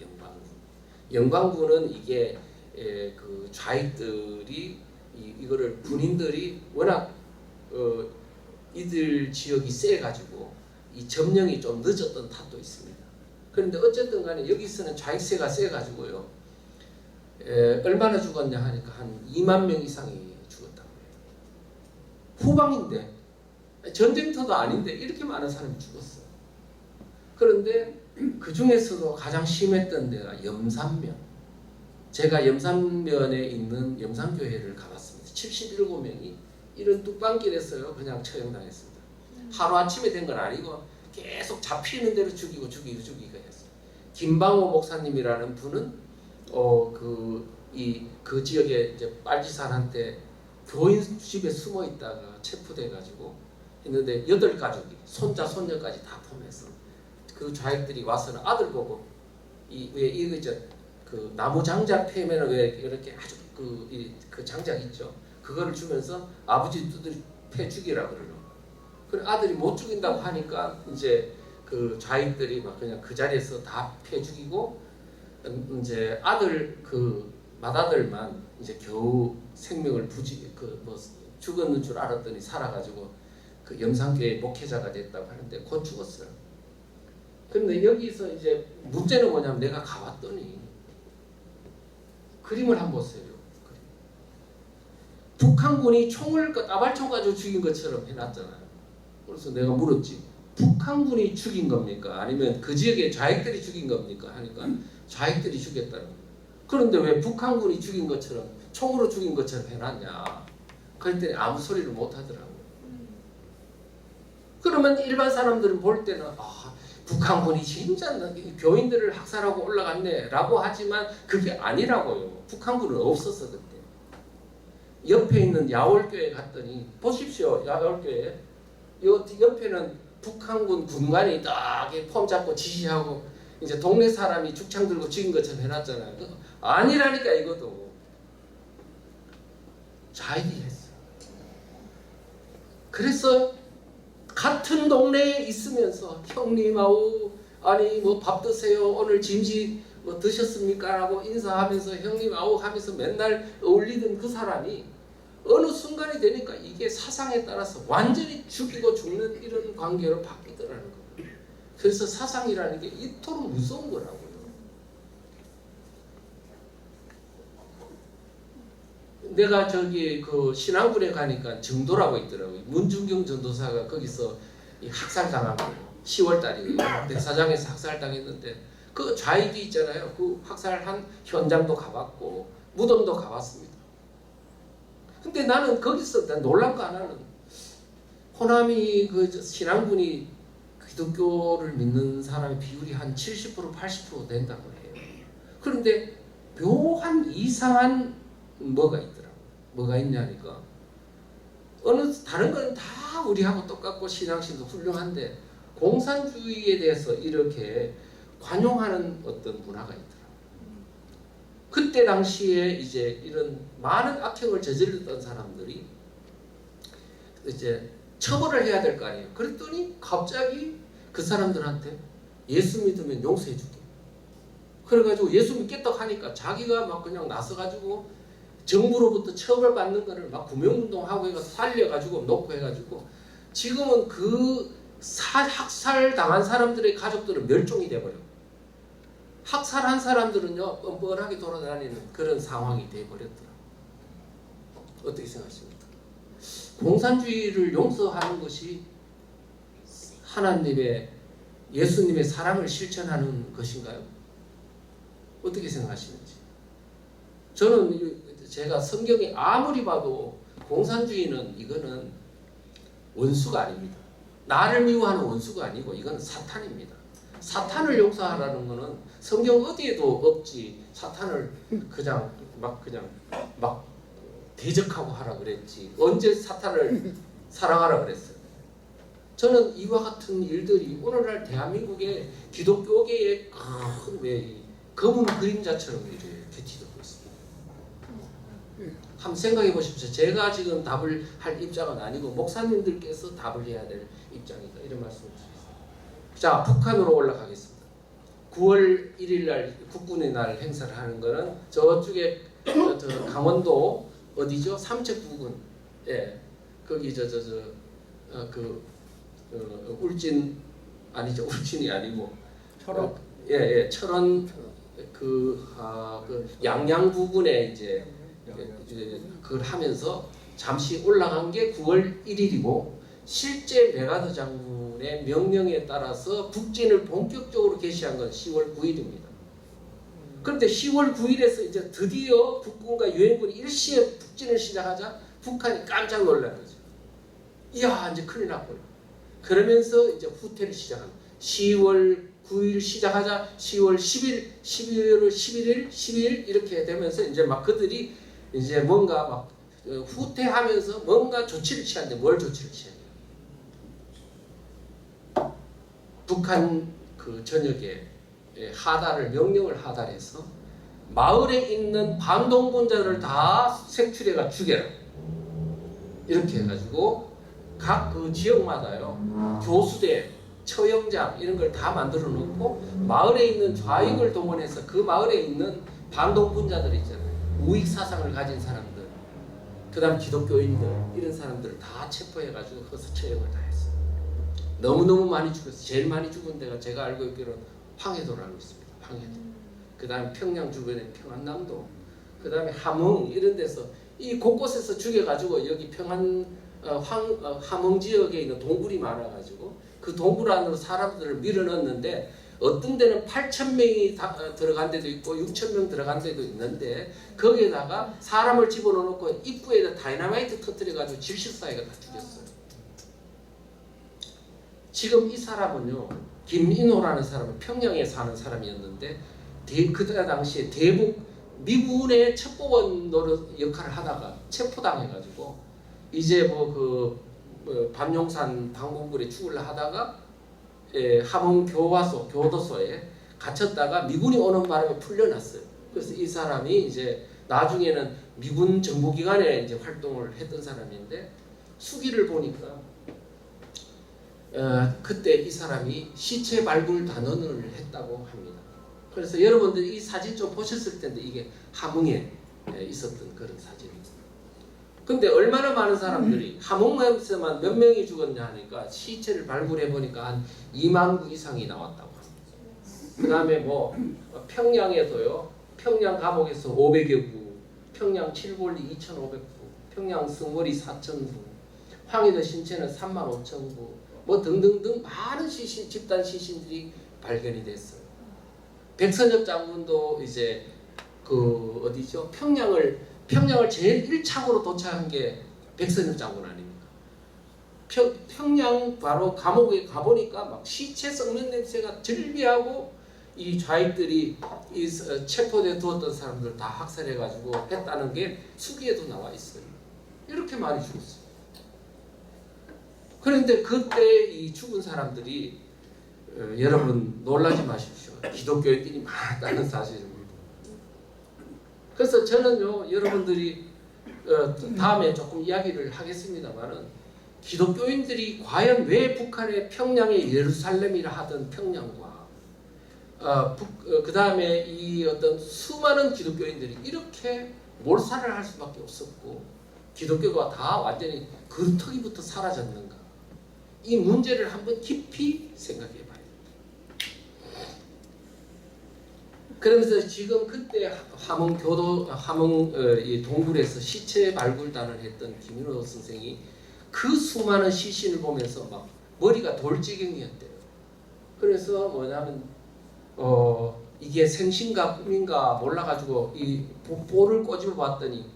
영광군은 이게 그 좌익들이 이거를 군인들이 워낙 이들 지역이 세가지고 이 점령이 좀 늦었던 탓도 있습니다. 그런데 어쨌든 간에 여기서는 좌익세가 세가지고요. 얼마나 죽었냐 하니까 한 2만 명 이상이 죽었다고 해요. 후방인데, 전쟁터도 아닌데 이렇게 많은 사람이 죽었어요. 그런데 그 중에서도 가장 심했던 데가 염산면. 제가 염산면에 있는 염산교회를 가봤습니다. 77명이 이런 뚝방길에서요 그냥 처형당했습니다. 하루아침에 된 건 아니고 계속 잡히는 대로 죽이고 했어요. 김방호 목사님이라는 분은 그 지역에 이제 빨지산한테 교인 집에 숨어 있다가 체포돼 가지고 했는데 8가족이 손자 손녀까지 다 포함해서 그 좌익들이 와서는 아들 보고 그 나무 장작 패면은 왜 이렇게 아주 그 장작 있죠. 그거를 주면서 아버지 두드려 패 죽이라 그러는. 그래 아들이 못 죽인다고 하니까 이제 그 좌익들이 막 그냥 그 자리에서 다 패 죽이고 이제 아들 그 맏아들만 이제 겨우 생명을 죽었는 줄 알았더니 살아가지고 그 염산교회 목회자가 됐다고 하는데 곧 죽었어요. 근데 여기서 이제 문제는 뭐냐면 내가 가봤더니 그림을 한번 보세요. 북한군이 총을 따발총 가지고 죽인 것처럼 해놨잖아요. 그래서 내가 물었지. 북한군이 죽인 겁니까? 아니면 그 지역의 좌익들이 죽인 겁니까? 하니까 좌익들이 죽였다는 거예요. 그런데 왜 북한군이 죽인 것처럼 총으로 죽인 것처럼 해놨냐? 그랬더니 아무 소리를 못 하더라고요. 그러면 일반 사람들은 볼 때는 북한군이 진짜 교인들을 학살하고 올라갔네 라고 하지만 그게 아니라고요. 북한군은 없었어 그때. 옆에 있는 야월교회 갔더니 보십시오. 야월교회 옆에는 북한군 군관이 딱 폼 잡고 지시하고 이제 동네 사람이 죽창 들고 죽인 것처럼 해놨잖아요. 아니라니까 이것도 좌익이 했어요. 그래서 같은 동네에 있으면서 형님 아우 아니 뭐 밥 드세요 오늘 짐지 뭐 드셨습니까? 라고 인사하면서 형님 아우 하면서 맨날 어울리던 그 사람이 어느 순간이 되니까 이게 사상에 따라서 완전히 죽이고 죽는 이런 관계로 바뀌더라는 거예요. 그래서 사상이라는 게 이토록 무서운 거라고요. 내가 저기 그 신앙군에 가니까 정도라고 있더라고요. 문중경 전도사가 거기서 학살당한 거예요. 10월달이에요. 백사장에서 학살당했는데 그 좌익이 있잖아요. 그 학살한 현장도 가봤고 무덤도 가봤습니다. 근데 나는 거기서 놀란 거 하나는 호남이 그 신앙군이 기독교를 믿는 사람의 비율이 한 70% 80% 된다고 해요. 그런데 묘한 이상한 뭐가 있더라고요. 뭐가 있냐니까 다른 건 다 우리하고 똑같고 신앙심도 훌륭한데 공산주의에 대해서 이렇게 관용하는 어떤 문화가 있더라고요. 그때 당시에 이제 이런 많은 악행을 저질렀던 사람들이 이제 처벌을 해야 될 거 아니에요. 그랬더니 갑자기 그 사람들한테 예수 믿으면 용서해 줄게. 그래가지고 예수 믿겠다고 하니까 자기가 막 그냥 나서가지고 정부로부터 처벌받는 거를 막 구명운동하고 해서 살려가지고 놓고 해가지고 지금은 그 학살 당한 사람들의 가족들은 멸종이 돼버려. 학살한 사람들은요 뻔뻔하게 돌아다니는 그런 상황이 돼버렸더라. 어떻게 생각하십니까? 공산주의를 용서하는 것이 하나님의 예수님의 사랑을 실천하는 것인가요? 어떻게 생각하시는지. 저는 제가 성경에 아무리 봐도 공산주의는 이거는 원수가 아닙니다. 나를 미워하는 원수가 아니고 이건 사탄입니다. 사탄을 용서하라는 것은 성경 어디에도 없지. 사탄을 그냥 막 대적하고 하라 그랬지. 언제 사탄을 사랑하라 그랬어요? 저는 이와 같은 일들이 오늘날 대한민국의 기독교계의 큰 왜 검은 그림자처럼 이렇게 뒤덮고 있습니다. 한번 생각해 보십시오. 제가 지금 답을 할 입장은 아니고 목사님들께서 답을 해야 될 입장이다. 이런 말씀을 드리겠습니다. 자, 북한으로 올라가겠습니다. 9월 1일 날 국군의 날 행사를 하는 거는 저쪽에 저 강원도 어디죠? 삼척 부근. 예. 거기 울진 아니죠. 울진이 아니고 철원. 예, 철원 그 양양 부근에 이제 그걸 하면서 잠시 올라간 게 9월 1일이고 실제 메가더 장군의 명령에 따라서 북진을 본격적으로 개시한 건 10월 9일입니다. 그런데 10월 9일에서 이제 드디어 국군과 유엔군이 일시에 북진을 시작하자 북한이 깜짝 놀란 거죠. 이야, 이제 큰일 났구나. 그러면서 이제 후퇴를 시작합니다. 10월 9일 시작하자 10월 10일, 11월 11일, 12일 이렇게 되면서 이제 막 그들이 이제 뭔가 막 후퇴하면서 뭔가 조치를 취하는데 뭘 조치를 취해요? 북한 그 전역에 명령을 하달해서 마을에 있는 반동분자를 다 색출해가 죽여라. 이렇게 해가지고 각 그 지역마다요 교수대, 처형장 이런 걸 다 만들어 놓고 마을에 있는 좌익을 동원해서 그 마을에 있는 반동분자들 있잖아요. 우익 사상을 가진 사람들, 그 다음 기독교인들 이런 사람들을 다 체포해가지고 거기서 처형을 다 했어요. 너무너무 많이 죽었어요. 제일 많이 죽은 데가 제가 알고 있기로는 황해도라고 있습니다. 황해도. 그 다음에 평양 주변에 평안남도, 그 다음에 함흥 이런 데서 이 곳곳에서 죽여가지고 여기 함흥 지역에 있는 동굴이 많아가지고 그 동굴 안으로 사람들을 밀어넣었는데 어떤 데는 8,000명이 들어간 데도 있고 6,000명 들어간 데도 있는데 거기에다가 사람을 집어넣고 입구에다 다이너마이트 터뜨려가지고 질식사회가 다 죽였어요. 지금 이 사람은요, 김인호라는 사람은 평양에 사는 사람이었는데 그 당시에 미군의 첩보원 노릇 역할을 하다가 체포당해가지고 이제 밤용산 방공굴에 죽으려 하다가 함흥 교도소에 갇혔다가 미군이 오는 바람에 풀려났어요. 그래서 이 사람이 이제 나중에는 미군 정보기관에 이제 활동을 했던 사람인데 수기를 보니까 그때 이 사람이 시체 발굴 단원을 했다고 합니다. 그래서 여러분들 이 사진 좀 보셨을 텐데 이게 함흥에 있었던 그런 사진입니다. 근데 얼마나 많은 사람들이 함흥에서만 몇 명이 죽었냐 하니까 시체를 발굴해 보니까 한 2만 구 이상이 나왔다고 합니다. 그 다음에 평양에도요, 평양 감옥에서 500여 구, 평양 칠골리 2,500구, 평양 승월이 4,000구, 황해도 신체는 35,000구, 등등등 많은 집단 시신들이 발견이 됐어요. 백선엽 장군도 이제 어디죠? 평양을 제일 1차으로 도착한 게 백선엽 장군 아닙니까? 평양 바로 감옥에 가보니까 막 시체 썩는 냄새가 절비하고 이 좌익들이 이 체포돼 두었던 사람들 다 학살해가지고 했다는 게 수기에도 나와 있어요. 이렇게 많이 죽었어요. 그런데 그때 이 죽은 사람들이 여러분 놀라지 마십시오. 기독교인들이 많다는 사실입니다. 그래서 저는요, 여러분들이 다음에 조금 이야기를 하겠습니다만은 기독교인들이 과연 왜 북한의 평양의 예루살렘이라 하던 평양과 그 다음에 이 어떤 수많은 기독교인들이 이렇게 몰살을 할 수밖에 없었고 기독교가 다 완전히 그루터기부터 사라졌는가, 이 문제를 한번 깊이 생각해 봐야 됩니다. 그러면서 지금 그때 함흥 이 동굴에서 시체 발굴단을 했던 김인호 선생이 그 수많은 시신을 보면서 막 머리가 돌지경이었대요. 그래서 뭐냐면 이게 생신가 꿈인가 몰라가지고 이 볼을 꼬집어 봤더니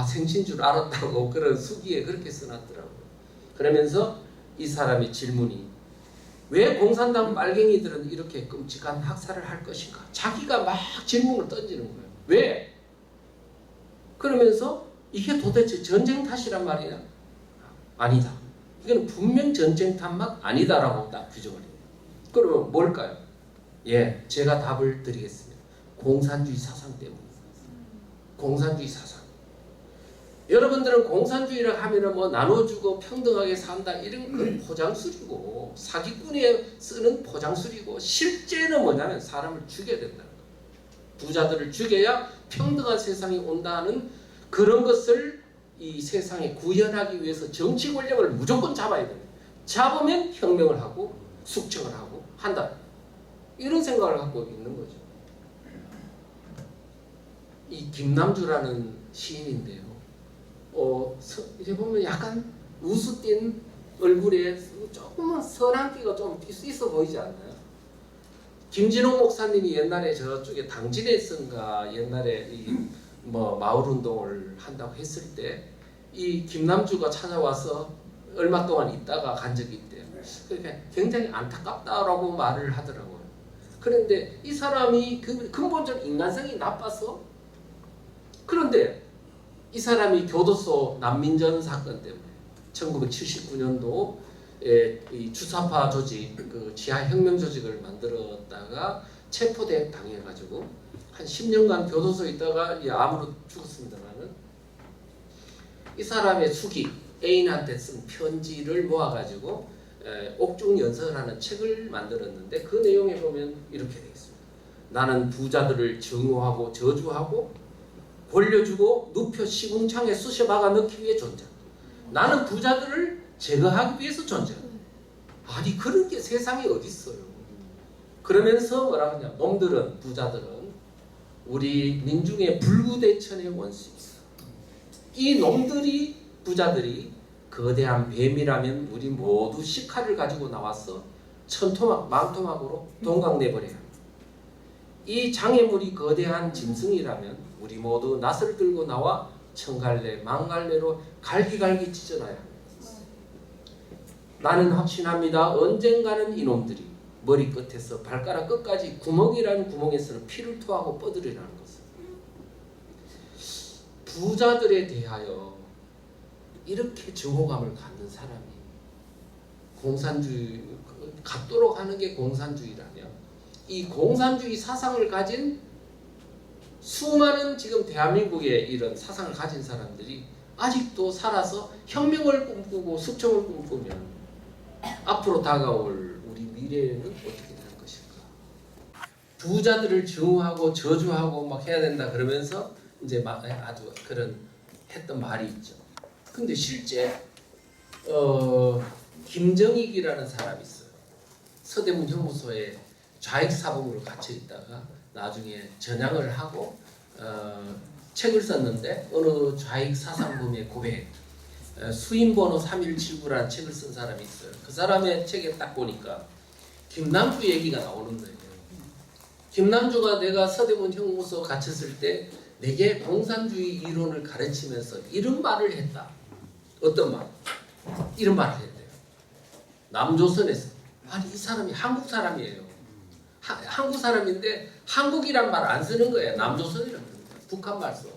생신 줄 알았다고 그런 수기에 그렇게 써놨더라고요. 그러면서 이 사람의 질문이 왜 공산당 빨갱이들은 이렇게 끔찍한 학살을 할 것인가? 자기가 막 질문을 던지는 거예요. 왜? 그러면서 이게 도대체 전쟁 탓이란 말이냐? 아니다. 이건 분명 전쟁 탄막 아니다라고 딱 규정을 해요. 그러면 뭘까요? 예, 제가 답을 드리겠습니다. 공산주의 사상 때문입니다. 공산주의 사상. 여러분들은 공산주의를 하면은 뭐 나눠주고 평등하게 산다 이런 건 포장술이고 사기꾼에 쓰는 포장술이고 실제는 뭐냐면 사람을 죽여야 된다는 거예요. 부자들을 죽여야 평등한 세상이 온다는 그런 것을 이 세상에 구현하기 위해서 정치 권력을 무조건 잡아야 됩니다. 잡으면 혁명을 하고 숙청을 하고 한다. 이런 생각을 갖고 있는 거죠. 이 김남주라는 시인인데요. 이제 보면 약간 우수띤 얼굴에 조금만 선한 끼가 좀 있어 보이지 않나요? 김진홍 목사님이 옛날에 저쪽에 당진에선가 옛날에 뭐 마을 운동을 한다고 했을 때 이 김남주가 찾아와서 얼마 동안 있다가 간 적이 있대요. 그러니까 굉장히 안타깝다라고 말을 하더라고요. 그런데 이 사람이 근본적으로 인간성이 나빠서 그런데 이 사람이 교도소 난민전 사건 때문에 1979년도에 이 주사파 조직, 그 지하 혁명 조직을 만들었다가 체포대 당해가지고 한 10년간 교도소에 있다가 암으로 죽었습니다만은 이 사람의 수기 애인한테 쓴 편지를 모아가지고 옥중연설하는 책을 만들었는데 그 내용에 보면 이렇게 되어 있습니다. 나는 부자들을 증오하고 저주하고 벌려주고 눕혀 시궁창에 쑤셔박아 넣기 위해 존재한다. 나는 부자들을 제거하기 위해서 존재한다. 아니 그런 게 세상에 어디 있어요. 그러면서 뭐라 하냐, 놈들은 부자들은 우리 민중의 불구대천의 원수입니다. 이 놈들이 부자들이 거대한 뱀이라면 우리 모두 식칼을 가지고 나와서 천토막 망토막으로 동강내버려야 합니다. 이 장애물이 거대한 짐승이라면 우리 모두 낫을 들고 나와 청갈래 망갈래로 갈기갈기 찢어놔야 합니다. 나는 확신합니다. 언젠가는 이놈들이 머리끝에서 발가락 끝까지 구멍이라는 구멍에서는 피를 토하고 뻗으리라는 것을. 부자들에 대하여 이렇게 증오감을 갖는 사람이 공산주의 갖도록 하는 게 공산주의라면 이 공산주의 사상을 가진 수많은 지금 대한민국에 이런 사상을 가진 사람들이 아직도 살아서 혁명을 꿈꾸고 숙청을 꿈꾸면 앞으로 다가올 우리 미래는 어떻게 될 것일까? 부자들을 증오하고 저주하고 막 해야 된다 그러면서 이제 막 아주 그런 했던 말이 있죠. 근데 실제 김정익이라는 사람이 있어요. 서대문 형무소에 좌익사범으로 갇혀 있다가 나중에 전향을 하고 책을 썼는데 어느 좌익사상범의 고백 수인번호 3179라는 책을 쓴 사람이 있어요. 그 사람의 책에 딱 보니까 김남주 얘기가 나오는 거예요. 김남주가 내가 서대문 형무소 갇혔을 때 내게 공산주의 이론을 가르치면서 이런 말을 했다. 어떤 말? 이런 말을 했대요. 남조선에서. 아니 이 사람이 한국 사람이에요. 한국 사람인데 한국이란 말 안 쓰는 거예요. 남조선이라는 거예요. 북한 말 써.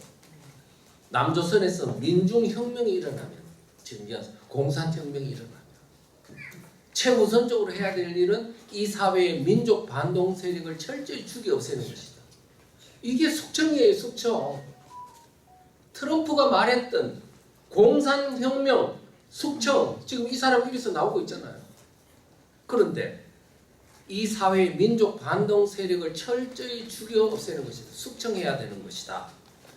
남조선에서 민중혁명이 일어나면 지금 공산혁명이 일어나면 최우선적으로 해야 될 일은 이 사회의 민족 반동 세력을 철저히 죽여 없애는 것이다. 이게 숙청이에요. 숙청. 트럼프가 말했던 공산혁명, 숙청 지금 이 사람 입에서 나오고 있잖아요. 그런데 이 사회의 민족 반동 세력을 철저히 죽여 없애는 것이다. 숙청해야 되는 것이다.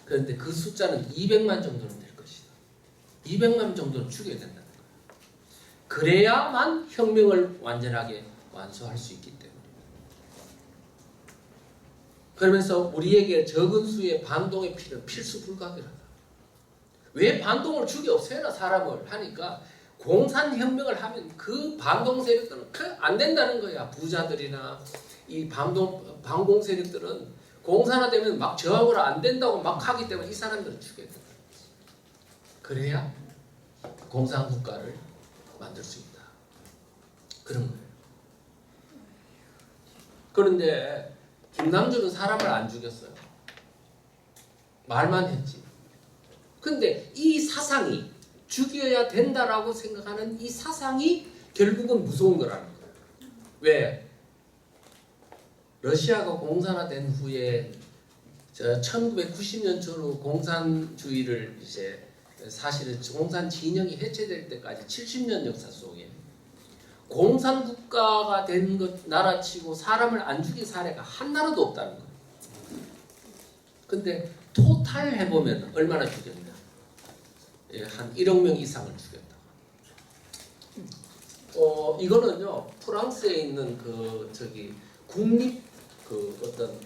그런데 그 숫자는 200만 정도는 될 것이다. 200만 정도는 죽여야 된다는 거예요. 그래야만 혁명을 완전하게 완수할 수 있기 때문에. 그러면서 우리에게 적은 수의 반동의 필요는 필수 불가결하다. 왜 반동을 죽여 없애나 사람을 하니까 공산혁명을 하면 그 반동 세력들은 안 된다는 거야. 부자들이나 이 반공 세력들은 공산화되면 막 저항을 안 된다고 막 하기 때문에 이 사람들은 죽여야 된다. 그래야 공산국가를 만들 수 있다. 그런 거예요. 그런데 김남주는 사람을 안 죽였어요. 말만 했지. 근데 이 사상이 죽여야 된다라고 생각하는 이 사상이 결국은 무서운 거라는 거예요. 왜? 러시아가 공산화된 후에 1990년 전후 공산주의를 이제 사실은 공산 진영이 해체될 때까지 70년 역사 속에 공산 국가가 된 것 나라치고 사람을 안 죽인 사례가 한 나라도 없다는 거예요. 근데 토탈 해보면 얼마나 죽였냐? 예, 한 1억 명 이상을 죽였다. 이거는요 프랑스에 있는 그 저기 국립 그 어떤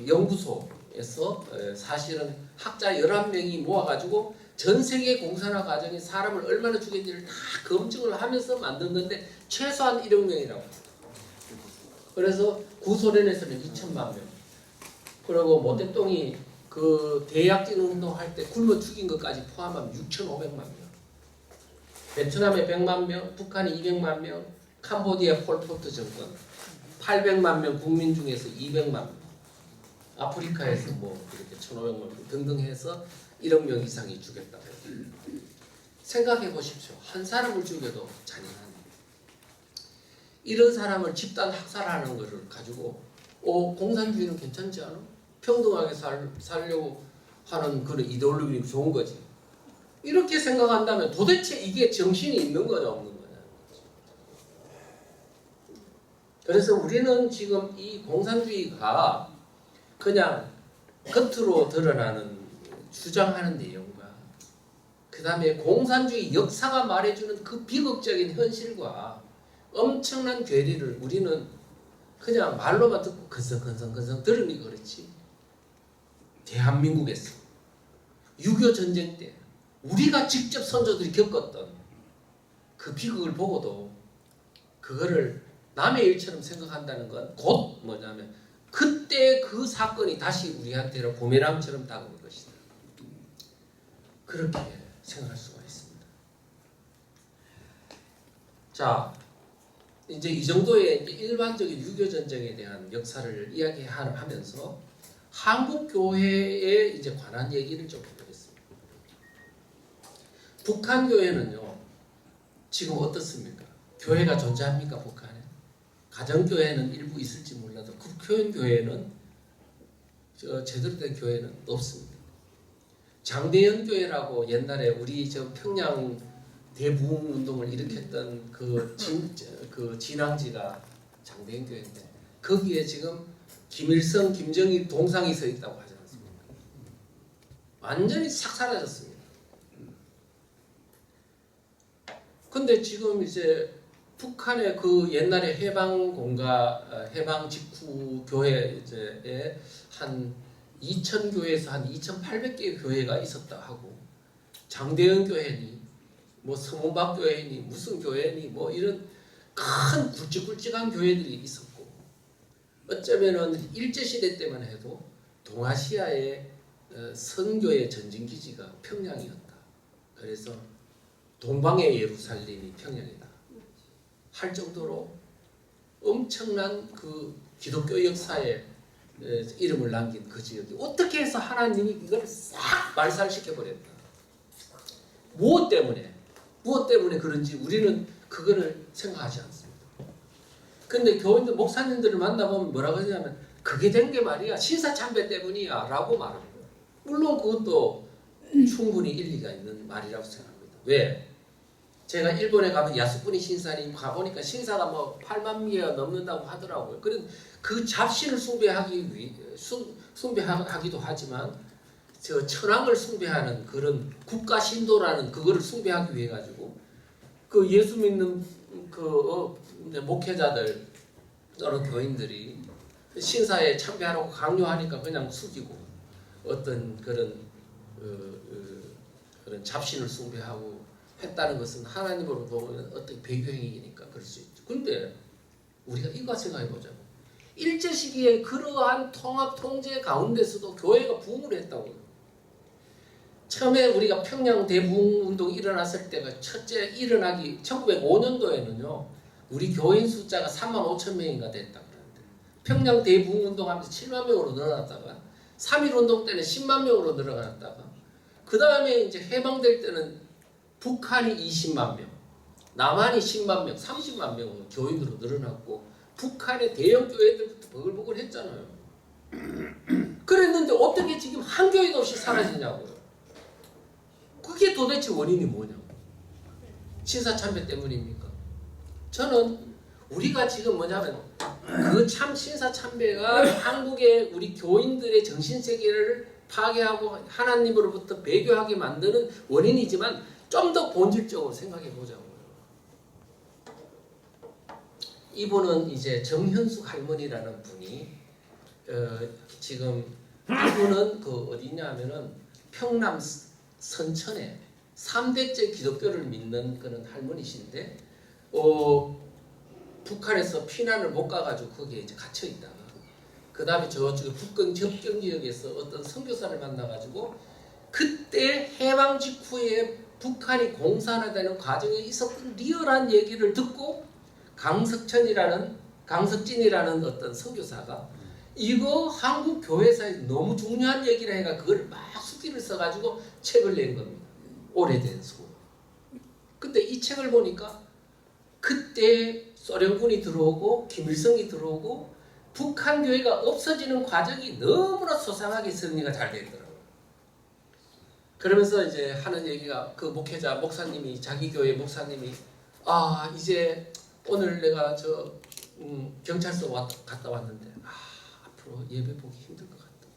연구소에서 사실은 학자 11명이 모아가지고 전 세계 공산화 과정에 사람을 얼마나 죽였는지를 다 검증을 하면서 만든 건데 최소한 1억 명이라고. 그래서 구소련에서는 2천만 명. 그리고 모택동이 그 대약진 운동할 때 굶어 죽인 것까지 포함하면 6,500만 명. 베트남에 100만 명, 북한이 200만 명, 캄보디아 폴포트 정권 800만 명 국민 중에서 200만 명, 아프리카에서 뭐 이렇게 1,500만 명 등등 해서 1억 명 이상이 죽였다고. 생각해 보십시오. 한 사람을 죽여도 잔인한 이런 사람을 집단 학살하는 것을 가지고 공산주의는 괜찮지 않아? 평등하게 살려고 하는 그런 이데올로기는 좋은 거지. 이렇게 생각한다면 도대체 이게 정신이 있는 거냐 없는 거냐. 그래서 우리는 지금 이 공산주의가 그냥 겉으로 드러나는 주장하는 내용과 그 다음에 공산주의 역사가 말해주는 그 비극적인 현실과 엄청난 괴리를 우리는 그냥 말로만 듣고 건성건성 들으니 그렇지. 대한민국에서 6.25 전쟁 때 우리가 직접 선조들이 겪었던 그 비극을 보고도 그거를 남의 일처럼 생각한다는 건 곧 뭐냐면 그때 그 사건이 다시 우리한테는 부메랑처럼 다가올 것이다. 그렇게 생각할 수가 있습니다. 자, 이제 이 정도의 일반적인 6.25 전쟁에 대한 역사를 이야기하면서 한국 교회에 이제 관한 얘기를 좀 해보겠습니다. 북한 교회는요, 지금 어떻습니까? 교회가 존재합니까, 북한에? 가정교회는 일부 있을지 몰라도 국회의원 교회는 제대로 된 교회는 없습니다. 장대현 교회라고 옛날에 우리 저 평양 대부흥 운동을 일으켰던 그 진앙지가 장대현 교회인데 거기에 지금 김일성, 김정일 동상이 서 있다고 하지 않습니까? 완전히 싹 사라졌습니다. 근데 지금 이제 북한의 그 옛날에 해방 직후 교회에 한 2,000교회에서 한 2,800개의 교회가 있었다 하고 장대현 교회니 뭐 서문박 교회니 무슨 교회니 뭐 이런 큰 굵직굵직한 교회들이 있었고 어쩌면은 일제시대 때만 해도 동아시아의 선교의 전진기지가 평양이었다. 그래서 동방의 예루살렘이 평양이다 할 정도로 엄청난 그 기독교 역사에 이름을 남긴 그 지역이 어떻게 해서 하나님이 이걸 싹 말살시켜 버렸다. 무엇 때문에 그런지 우리는 그거를 생각하지 않습니다. 근데 교인들 목사님들을 만나보면 뭐라고 하냐면 그게 된 게 말이야 신사참배 때문이야 라고 말합니다. 물론 그것도 충분히 일리가 있는 말이라고 생각합니다. 왜? 제가 일본에 가면 야스쿠니 신사님 가보니까 신사가 뭐 8만 개가 넘는다고 하더라고요. 그 잡신을 숭배하기도 하지만 저 천황을 숭배하는 그런 국가 신도라는 그거를 숭배하기 위해 가지고 그 예수 믿는 그 목회자들 또는 교인들이 신사에 참배하라고 강요하니까 그냥 숙이고 어떤 그런 잡신을 숭배하고 했다는 것은 하나님으로 보면 어떤 배교행위니까 그럴 수 있죠. 근데 우리가 이거 생각해보자고. 일제 시기에 그러한 통합 통제 가운데서도 교회가 부흥을 했다고. 처음에 우리가 평양 대부흥 운동이 일어났을 때가 첫째 일어나기 1905년도에는요. 우리 교인 숫자가 35,000명인가 됐다 그러는데 평양 대부흥 운동하면서 7만 명으로 늘어났다가 3.1 운동 때는 10만 명으로 늘어났다가 그 다음에 이제 해방될 때는 북한이 20만 명, 남한이 10만 명, 30만 명 교인으로 늘어났고 북한의 대형 교회들부터 버글버글 했잖아요. 그랬는데 어떻게 지금 한 교회도 없이 사라지냐고요. 그게 도대체 원인이 뭐냐고. 신사참배 때문입니까? 저는 우리가 지금 뭐냐면 그 참 신사참배가 한국의 우리 교인들의 정신세계를 파괴하고 하나님으로부터 배교하게 만드는 원인이지만 좀 더 본질적으로 생각해 보자고요. 이분은 이제 정현숙 할머니라는 분이 지금 이분은 그 어디냐면은 평남 선천에 3대째 기독교를 믿는 그런 할머니신데 북한에서 피난을 못 가가지고 거기에 이제 갇혀 있다가 그 다음에 저쪽에 북경 접경 지역에서 어떤 선교사를 만나가지고 그때 해방 직후에 북한이 공산화되는 과정에 있었던 리얼한 얘기를 듣고 강석진이라는 어떤 선교사가 이거 한국 교회사에 너무 중요한 얘기를 해가 그걸 막 수기를 써가지고 책을 낸 겁니다. 오래된 수. 근데 이 책을 보니까 그때 소련군이 들어오고 김일성이 들어오고 북한 교회가 없어지는 과정이 너무나 소상하게 정리가 잘 되더라고요. 그러면서 이제 하는 얘기가 그 목회자 목사님이 자기 교회 목사님이 이제 오늘 내가 경찰서 갔다 왔는데 앞으로 예배 보기 힘들 것 같다.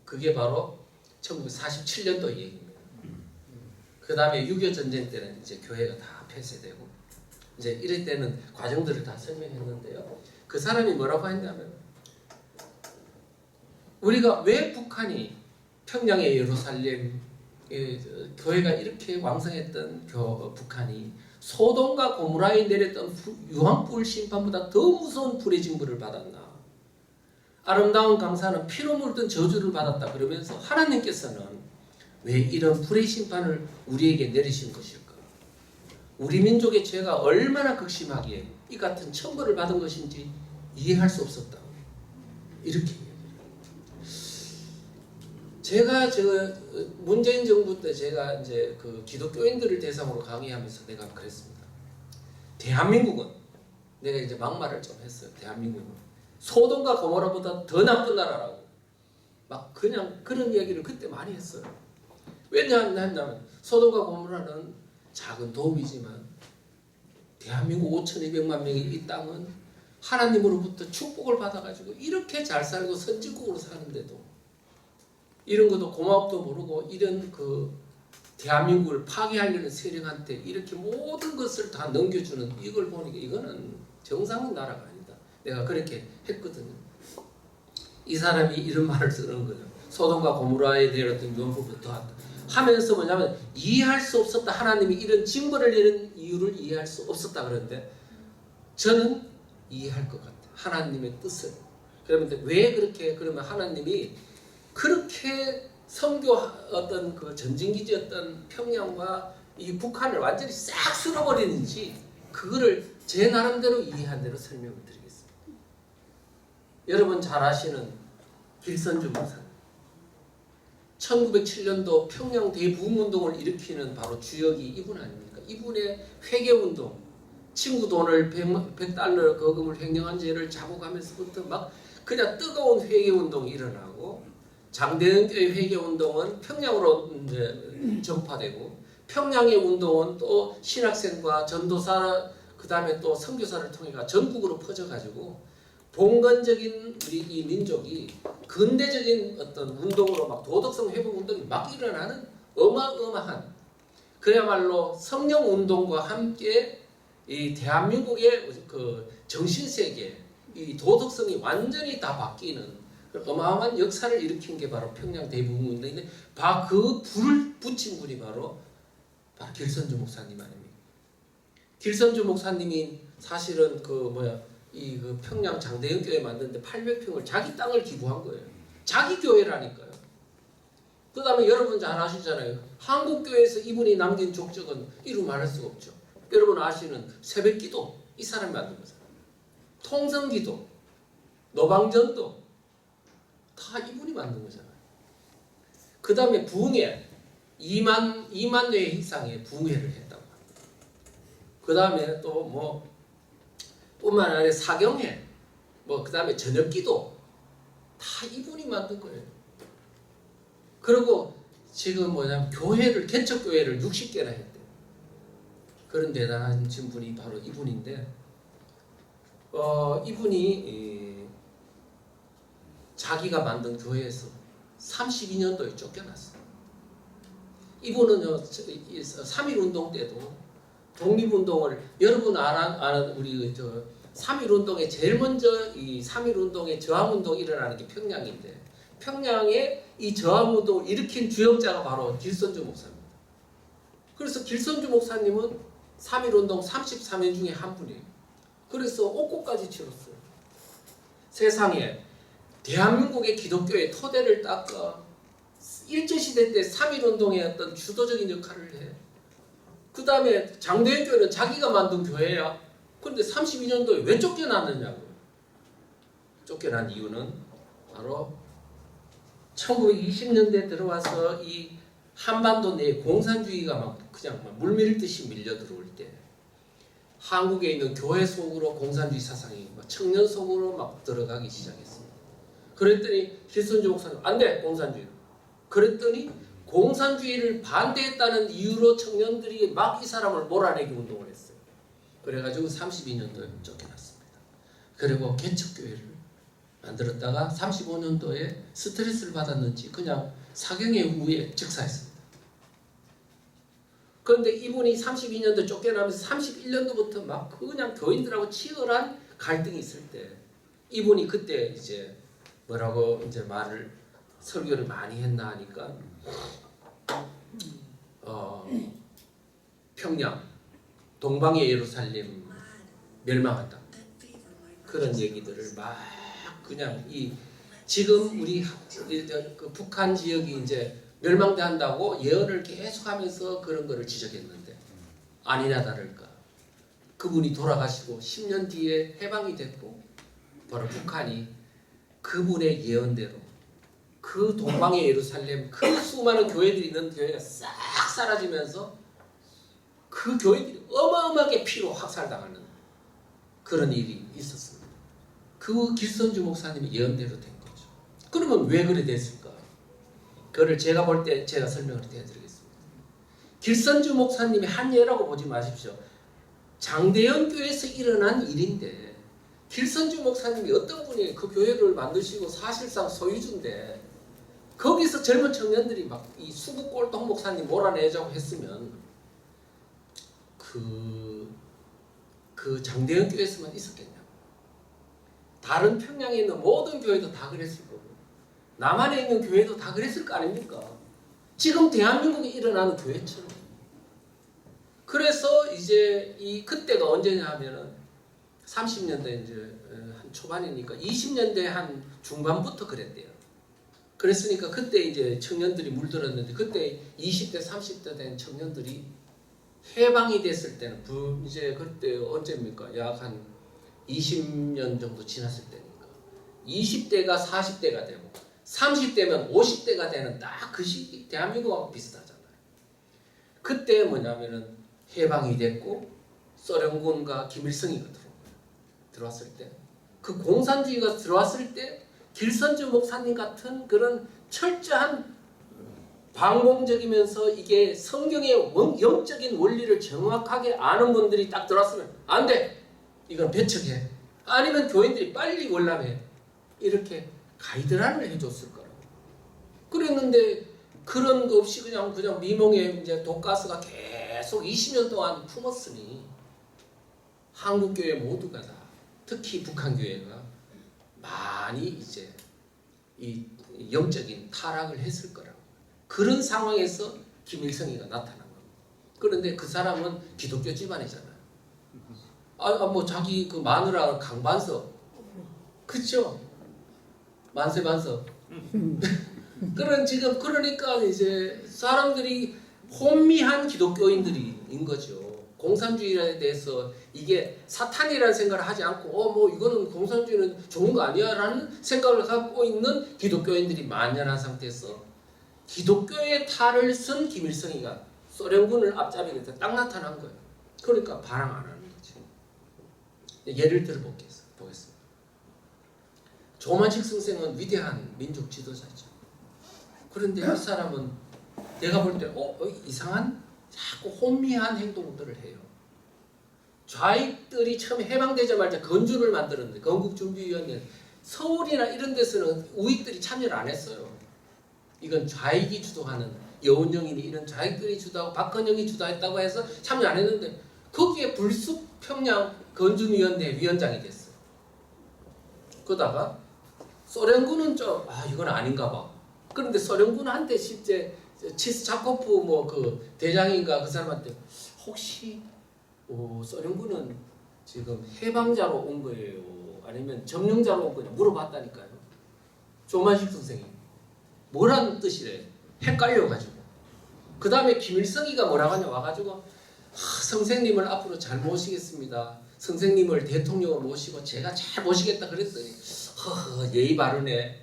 그게 바로 1947년도 얘기입니다. 그 다음에 6.25 전쟁 때는 이제 교회가 다 폐쇄되고 이제 이럴 때는 과정들을 다 설명했는데요. 그 사람이 뭐라고 했냐면 우리가 왜 북한이 평양의 예루살렘 교회가 이렇게 왕성했던 북한이 소돔과 고모라에 내렸던 유황불 심판보다 더 무서운 불의 징벌을 받았나. 아름다운 강산은 피로 물든 저주를 받았다. 그러면서 하나님께서는 왜 이런 불의 심판을 우리에게 내리신 것일까? 우리 민족의 죄가 얼마나 극심하기에 이 같은 천벌을 받은 것인지 이해할 수 없었다. 이렇게 제가 문재인 정부 때 제가 이제 그 기독교인들을 대상으로 강의하면서 내가 그랬습니다. 대한민국은 내가 이제 막말을 좀 했어요. 대한민국은 소돔과 고모라보다 더 나쁜 나라라고 막 그냥 그런 이야기를 그때 많이 했어요. 왜냐하면 소돔과 고모라는 작은 도움이지만 대한민국 5,200만 명이 이 땅은 하나님으로부터 축복을 받아가지고 이렇게 잘 살고 선진국으로 사는데도 이런 것도 고마움도 모르고 이런 그 대한민국을 파괴하려는 세력한테 이렇게 모든 것을 다 넘겨주는 이걸 보니까 이거는 정상인 나라가 아니다. 내가 그렇게 했거든요. 이 사람이 이런 말을 쓰는 거죠. 소돔과 고모라에 내렸던 유언부부터 하면서 뭐냐면 이해할 수 없었다. 하나님이 이런 징벌을 내는 이유를 이해할 수 없었다. 그런데 저는 이해할 것 같아요. 하나님의 뜻을. 그러면 왜 그렇게 그러면 하나님이 그렇게 선교 어떤 그 전진기지였던 평양과 이 북한을 완전히 싹 쓸어버리는지 그거를 제 나름대로 이해한 대로 설명을 드리겠습니다. 여러분 잘 아시는 길선주 목사님 1907년도 평양 대부흥운동을 일으키는 바로 주역이 이분 아닙니까? 이분의 회개운동 친구 돈을 100달러 거금을 횡령한 죄를 자복하면서부터 막 그냥 뜨거운 회개운동이 일어나고 장대은교회 회개운동은 평양으로 이제 전파되고 평양의 운동은 또 신학생과 전도사 그 다음에 또 선교사를 통해 전국으로 퍼져가지고 봉건적인 우리 이 민족이 근대적인 어떤 운동으로 막 도덕성 회복 운동이 막 일어나는 어마어마한 그야말로 성령 운동과 함께 이 대한민국의 그 정신세계 이 도덕성이 완전히 다 바뀌는 어마어마한 역사를 일으킨 게 바로 평양 대부흥운동인데 그 불을 붙인 분이 바로 길선주 목사님 아닙니까? 길선주 목사님이 사실은 그 평양 장대현 교회 만드는데 800평을 자기 땅을 기부한 거예요. 자기 교회라니까요. 그 다음에 여러분 잘 아시잖아요. 한국교회에서 이분이 남긴 족적은 이루 말할 수가 없죠. 여러분 아시는 새벽기도 이 사람이 만든 거잖아요. 통성기도, 노방전도 다 이분이 만든 거잖아요. 그 다음에 부흥회 2만 회 이상의 붕괴를 했다고 합니다. 그 다음에 또 뭐 뿐만 아니라 사경회, 뭐 그 다음에 저녁기도 다 이분이 만든 거예요. 그리고 지금 뭐냐면 개척교회를 60개나 했대요. 그런 대단한 분이 바로 이분인데, 이분이 자기가 만든 교회에서 32년도에 쫓겨났어요. 이분은요, 3.1운동 때도 독립운동을, 여러분 아는 우리 3.1운동에 제일 먼저 이 3.1운동의 저항운동이 일어나는 게 평양인데, 평양에 이 저항운동을 일으킨 주역자가 바로 길선주 목사입니다. 그래서 길선주 목사님은 3.1운동 33인 중에 한 분이에요. 그래서 옥고까지 치렀어요. 세상에 대한민국의 기독교의 토대를 닦아 일제시대 때 3.1운동의 어떤 주도적인 역할을 해. 그 다음에 장대현 교회는 자기가 만든 교회야. 그런데 32년도에 왜 쫓겨났느냐고요. 쫓겨난 이유는 바로 1920년대에 들어와서 이 한반도 내에 공산주의가 막 그냥 막 물밀듯이 밀려 들어올 때, 한국에 있는 교회 속으로 공산주의 사상이 막 청년 속으로 막 들어가기 시작했습니다. 그랬더니 길선주 목사님 안 돼, 공산주의. 그랬더니 공산주의를 반대했다는 이유로 청년들이 막 이 사람을 몰아내기 운동을 했어요. 그래가지고 32년도에 쫓겨났습니다. 그리고 개척교회를 만들었다가 35년도에 스트레스를 받았는지 그냥 사경회 후에 즉사했습니다. 그런데 이분이 32년도 쫓겨나면서 31년도부터 막 그냥 교인들하고 치열한 갈등이 있을 때, 이분이 그때 이제 뭐라고 이제 설교를 많이 했나 하니까, 평양, 동방의 예루살렘 멸망한다. 그런 얘기들을 막 그냥 지금 우리 그 북한 지역이 이제 멸망한다고 예언을 계속하면서 그런 거를 지적했는데, 아니나 다를까 그분이 돌아가시고 10년 뒤에 해방이 됐고, 바로 북한이 그분의 예언대로 그 동방의 예루살렘, 그 수많은 교회들이 있는 교회가 싹 사라지면서 그 교회들이 어마어마하게 피로 학살당하는 그런 일이 있었습니다. 그 길선주 목사님의 예언대로 된 거죠. 그러면 왜 그래 됐을까? 그거를 제가 볼 때 제가 설명을 해드리겠습니다. 길선주 목사님의 한 예라고 보지 마십시오. 장대현 교회에서 일어난 일인데, 길선주 목사님이 어떤 분이 그 교회를 만드시고 사실상 소유주인데, 거기서 젊은 청년들이 막 이 수구꼴동 목사님 몰아내자고 했으면 그 장대현 교회에서만 있었겠냐고. 다른 평양에 있는 모든 교회도 다 그랬을 거고, 남한에 있는 교회도 다 그랬을 거 아닙니까? 지금 대한민국에 일어나는 교회처럼. 그래서 이제 그때가 언제냐 하면은 30년대 이제 한 초반이니까 20년대 한 중반부터 그랬대요. 그랬으니까 그때 이제 청년들이 물들었는데, 그때 20대 30대 된 청년들이 해방이 됐을 때는 이제 그때 언제입니까? 약 한 20년 정도 지났을 때니까 20대가 40대가 되고 30대면 50대가 되는 딱 그 시기, 대한민국하고 비슷하잖아요. 그때 뭐냐면은 해방이 됐고 소련군과 김일성이가 들어왔을 때, 그 공산주의가 들어왔을 때 길선주 목사님 같은 그런 철저한 방공적이면서 이게 성경의 영적인 원리를 정확하게 아는 분들이 딱 들어왔으면 안 돼! 이건 배척해. 아니면 교인들이 빨리 월남해. 이렇게 가이드라인을 해줬을 거라고. 그랬는데 그런 거 없이 그냥 미몽에 이제 독가스가 계속 20년 동안 품었으니 한국교회 모두가 다, 특히 북한교회가 많이 이제 이 영적인 타락을 했을 거라고. 그런 상황에서 김일성이가 나타난 겁니다. 그런데 그 사람은 기독교 집안이잖아요. 뭐 자기 그 마누라 강반석, 그쵸? 만세반석. 그러니까 이제 사람들이 혼미한 기독교인들인 거죠. 공산주의에 대해서 이게 사탄이라는 생각을 하지 않고 뭐 이거는 공산주의는 좋은 거 아니야 라는 생각을 갖고 있는 기독교인들이 만연한 상태에서 기독교의 탈을 쓴 김일성이가 소련군을 앞잡이게 돼서 딱 나타난 거예요. 그러니까 반항 안 하는 거지. 예를 들어 보겠습니다. 조만식 선생은 위대한 민족 지도자죠. 그런데 이 사람은 내가 볼 때 이상한 자꾸 혼미한 행동들을 해요. 좌익들이 처음 해방되자마자 건주를 만들었는데 건국준비위원회 서울이나 이런 데서는 우익들이 참여를 안 했어요. 이건 좌익이 주도하는 여운형이니 이런 좌익들이 주도하고 박헌영이 주도했다고 해서 참여 안 했는데 거기에 불쑥 평양 건준위원회 위원장이 됐어요. 그러다가 소련군은 좀 이건 아닌가 봐. 그런데 소련군한테 실제 치스차코프 뭐 그 대장인가 그 사람한테 혹시 소련군은 지금 해방자로 온 거예요? 아니면 점령자로 온 거냐 물어봤다니까요. 조만식 선생이 뭐라는 뜻이래. 헷갈려가지고. 그 다음에 김일성이가 뭐라고 하냐 와가지고 선생님을 앞으로 잘 모시겠습니다. 선생님을 대통령으로 모시고 제가 잘 모시겠다 그랬더니 예의 바르네.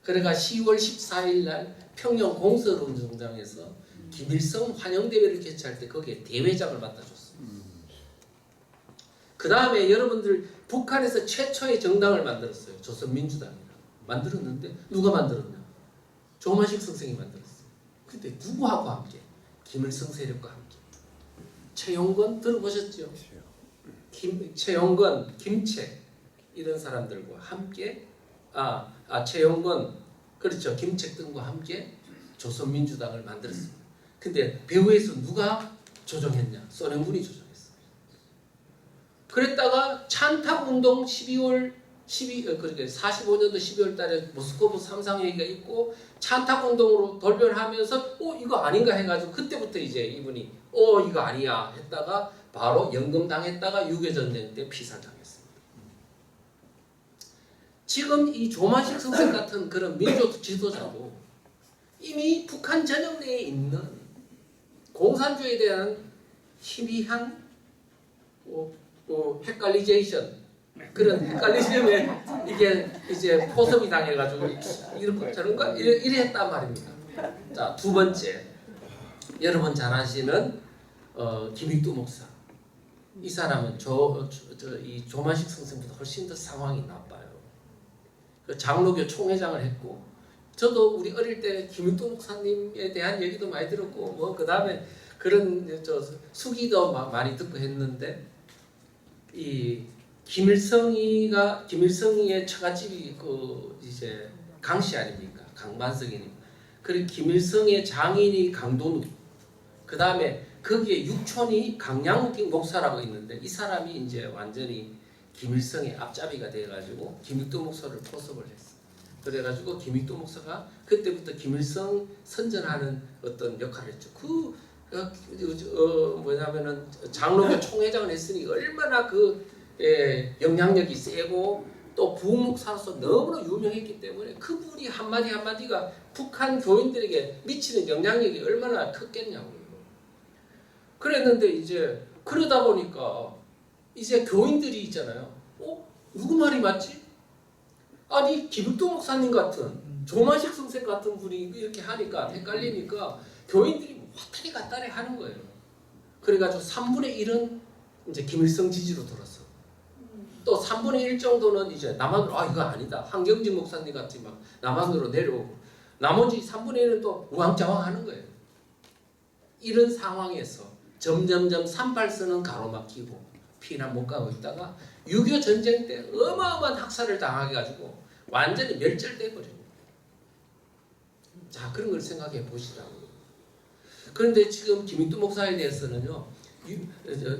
그래가 10월 14일 날 평양 공설운동장에서 김일성 환영대회를 개최할 때 거기에 대회장을 맡아줬어요. 그 다음에 여러분들 북한에서 최초의 정당을 만들었어요. 조선민주당이라. 만들었는데 누가 만들었냐? 조만식 선생이 만들었어요. 근데 누구하고 함께? 김일성 세력과 함께. 최용건 들어보셨죠? 최용건, 김책 이런 사람들과 함께 최용건 그렇죠. 김책 등과 함께 조선민주당을 만들었습니다. 근데 배후에서 누가 조정했냐? 소련군이 조정했어요. 그랬다가 찬탁운동 45년도 12월 달에 모스크바 삼상회의가 있고 찬탁운동으로 돌변하면서 이거 아닌가 해가지고 그때부터 이제 이분이 이거 아니야 했다가 바로 연금당했다가 6.25전쟁 때 피살당했습니다. 지금 이 조만식 선생 같은 그런 민족 지도자도 이미 북한 전역 내에 있는 공산주의에 대한 희미한 헷갈리제이션 그런 헷갈리즘에 이게 이제 포섭이 당해가지고 이렇게 저런가 이래 했단 말입니다. 자, 두 번째 여러분 잘 아시는 김익두 목사. 이 사람은 이 조만식 선생보다 훨씬 더 상황이 나빠요. 그 장로교 총회장을 했고 저도 우리 어릴 때 김익두 목사님에 대한 얘기도 많이 들었고 뭐 그 다음에 그런 수기도 많이 듣고 했는데 이 김일성이의 처갓집이 이제 강씨 아닙니까? 강반석이니까. 그리고 김일성의 장인이 강도누. 그 다음에 거기에 육촌이 강양욱 목사라고 있는데 이 사람이 이제 완전히 김일성의 앞잡이가 돼가지고 김익두 목사를 포섭을 했어. 그래가지고 김익두 목사가 그때부터 김일성 선전하는 어떤 역할을 했죠. 뭐냐면은 장로교 총회장을 했으니 얼마나 영향력이 세고 또 부목사로서 너무나 유명했기 때문에 그분이 한마디 한마디가 북한 교인들에게 미치는 영향력이 얼마나 컸겠냐고요. 그랬는데 이제 그러다 보니까 이제 교인들이 있잖아요. 누구 말이 맞지? 아니 김익두 목사님 같은 조만식 선생 같은 분이 이렇게 하니까 헷갈리니까 교인들이 왔다리 갔다리 하는 거예요. 그래가지고 3분의 1은 이제 김일성 지지로 돌았어. 또 3분의 1 정도는 이제 남한으로 이거 아니다. 한경진 목사님 같이 막 남한으로 내려오고 나머지 3분의 1은 또 우왕좌왕 하는 거예요. 이런 상황에서 점점점 38선은 가로막히고 피난 못 가고 있다가 6.25 전쟁 때 어마어마한 학살을 당하게 가지고 완전히 멸절돼 버립니다. 자, 그런 걸 생각해 보시라고요. 그런데 지금 김익두 목사에 대해서는요,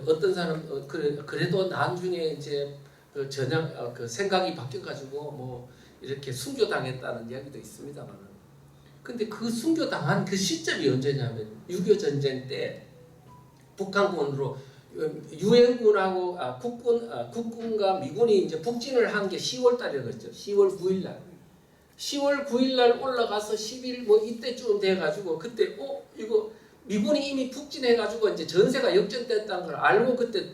어떤 사람 그래도 나중에 이제 생각이 바뀌어가지고 뭐 이렇게 순교당했다는 이야기도 있습니다만은, 근데 그 순교당한 그 시점이 언제냐면 6.25 전쟁 때 북한군으로 유엔군하고 국군과 미군이 이제 북진을 한 게 10월 달에 그랬죠. 10월 9일 날. 10월 9일 날 올라가서 10일 뭐 이때쯤 돼가지고 그때 이거 미군이 이미 북진해가지고 이제 전세가 역전됐다는 걸 알고 그때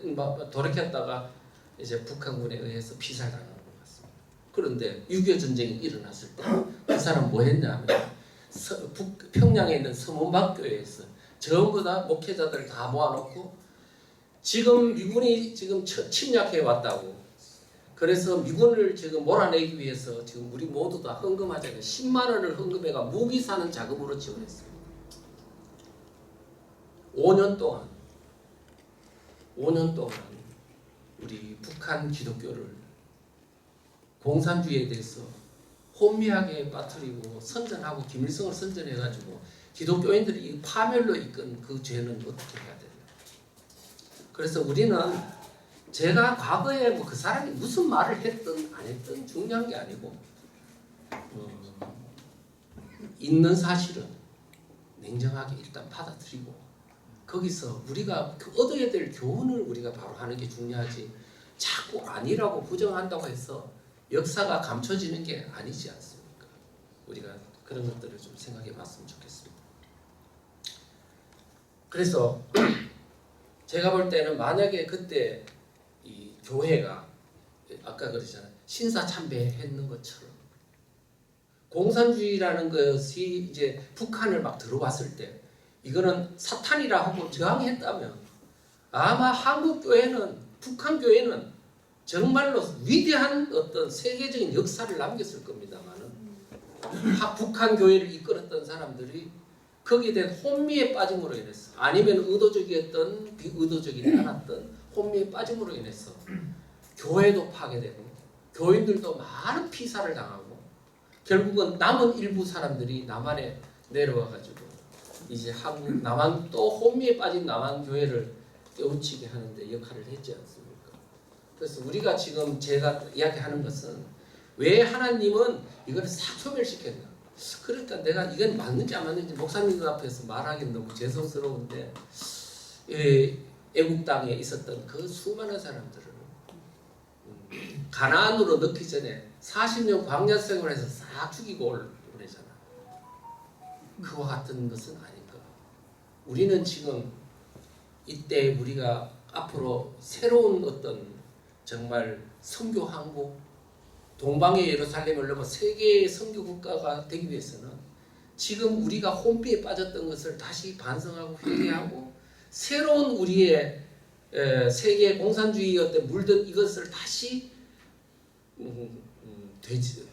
돌이켰다가 이제 북한군에 의해서 피살당한 것 같습니다. 그런데 6.25 전쟁이 일어났을 때 그 사람 뭐 했냐면 평양에 있는 서문박교회에서 전부 다 목회자들 다 모아놓고 지금 미군이 지금 침략해 왔다고. 그래서 미군을 지금 몰아내기 위해서 지금 우리 모두 다 헌금하자고 10만 원을 헌금해가 무기 사는 자금으로 지원했어요. 5년 동안 우리 북한 기독교를 공산주의에 대해서 혼미하게 빠뜨리고 선전하고 김일성을 선전해가지고 기독교인들이 파멸로 이끈 그 죄는 어떻게 해야 되나? 그래서 우리는 제가 과거에 뭐 그 사람이 무슨 말을 했든 안 했든 중요한 게 아니고 있는 사실은 냉정하게 일단 받아들이고 거기서 우리가 얻어야 될 교훈을 우리가 바로 하는 게 중요하지 자꾸 아니라고 부정한다고 해서 역사가 감춰지는 게 아니지 않습니까? 우리가 그런 것들을 좀 생각해 봤으면 좋겠습니다. 그래서 제가 볼 때는 만약에 그때 이 교회가 아까 그러잖아요. 신사참배했는 것처럼 공산주의라는 것이 이제 북한을 막 들어왔을 때 이거는 사탄이라 하고 저항했다면 아마 한국 교회는 북한 교회는 정말로 위대한 어떤 세계적인 역사를 남겼을 겁니다만은 북한 교회를 이끌었던 사람들이 거기에 대한 혼미에 빠짐으로 인해서 아니면 의도적이었던 비의도적이지 않았던 혼미에 빠짐으로 인해서 교회도 파괴되고 교인들도 많은 피살을 당하고 결국은 남은 일부 사람들이 남한에 내려와가지고 이제 한국 남한 또 혼미에 빠진 남한 교회를 깨우치게 하는데 역할을 했지 않습니까? 그래서 우리가 지금 제가 이야기하는 것은 왜 하나님은 이걸 싹 소멸시켰나? 그러니까 내가 이건 맞는지 안 맞는지 목사님들 앞에서 말하기는 너무 죄송스러운데 애국 땅에 있었던 그 수많은 사람들을 가나안으로 넣기 전에 40년 광야 생활에서 싹 죽이고 오래잖아. 그와 같은 것은 아닌가. 우리는 지금 이때 우리가 앞으로 새로운 어떤 정말 선교 항구 동방의 예루살렘을 넘어 세계의 선교 국가가 되기 위해서는 지금 우리가 혼비에 빠졌던 것을 다시 반성하고 회개하고 새로운 우리의 세계 공산주의였던 물든 이것을 다시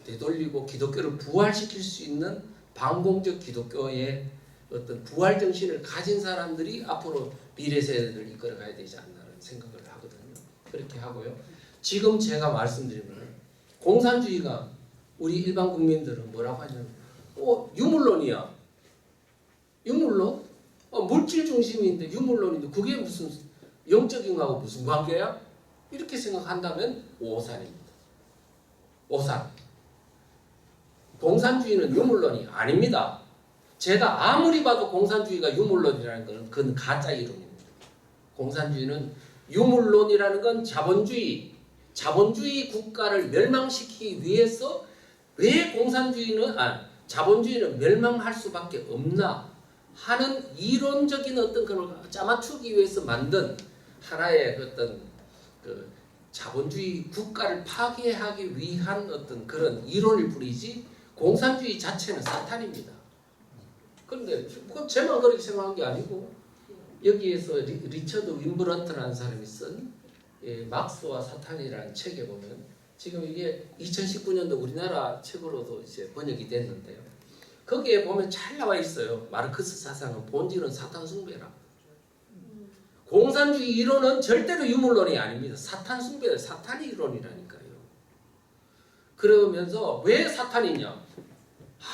되돌리고 기독교를 부활시킬 수 있는 반공적 기독교의 어떤 부활 정신을 가진 사람들이 앞으로 미래 세대를 이끌어가야 되지 않나라는 생각을 하거든요. 그렇게 하고요. 지금 제가 말씀드린 거는 공산주의가 우리 일반 국민들은 뭐라고 하냐면 유물론이야. 유물론? 물질 중심인데 유물론인데 그게 무슨 영적인 거하고 무슨 관계야? 이렇게 생각한다면 오산입니다. 오산. 공산주의는 유물론이 아닙니다. 제가 아무리 봐도 공산주의가 유물론이라는 것은 그건 가짜 이론입니다. 공산주의는 유물론이라는 건 자본주의 국가를 멸망시키기 위해서 왜 자본주의는 멸망할 수밖에 없나 하는 이론적인 어떤 그걸 짜맞추기 위해서 만든 하나의 어떤 그 자본주의 국가를 파괴하기 위한 어떤 그런 이론일 뿐이지 공산주의 자체는 사탄입니다. 그런데 제만 그렇게 생각한 게 아니고 여기에서 리처드 윈브런트라는 사람이 쓴 막스와 사탄이라는 책에 보면 지금 이게 2019년도 우리나라 책으로도 이제 번역이 됐는데요. 거기에 보면 잘 나와 있어요. 마르크스 사상은 본질은 사탄 숭배라. 공산주의 이론은 절대로 유물론이 아닙니다. 사탄 숭배, 사탄의 이론이라니까요. 그러면서 왜 사탄이냐?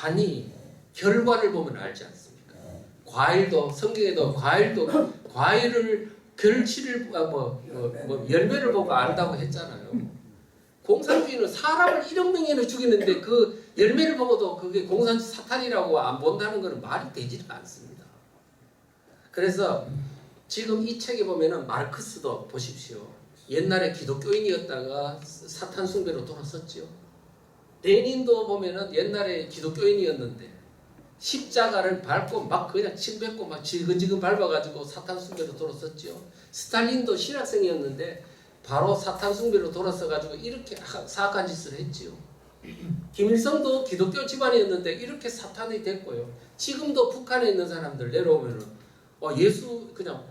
아니 결과를 보면 알지 않습니까? 과일도 성경에도 과일을 결실을 열매를 보고 안다고 했잖아요. 공산주의는 사람을 1억 명이나 죽이는데 그 열매를 보고도 그게 공산주의 사탄이라고 안 본다는 것은 말이 되지가 않습니다. 그래서 지금 이 책에 보면은 마르크스도 보십시오. 옛날에 기독교인이었다가 사탄 숭배로 돌아섰죠. 레닌도 보면은 옛날에 기독교인이었는데 십자가를 밟고 막 그냥 침 뱉고 막 지근지근 밟아가지고 사탄 숭배로 돌아섰죠. 스탈린도 신학생이었는데 바로 사탄 숭배로 돌아서가지고 이렇게 사악한 짓을 했지요. 김일성도 기독교 집안이었는데 이렇게 사탄이 됐고요. 지금도 북한에 있는 사람들 내려오면은 예수 그냥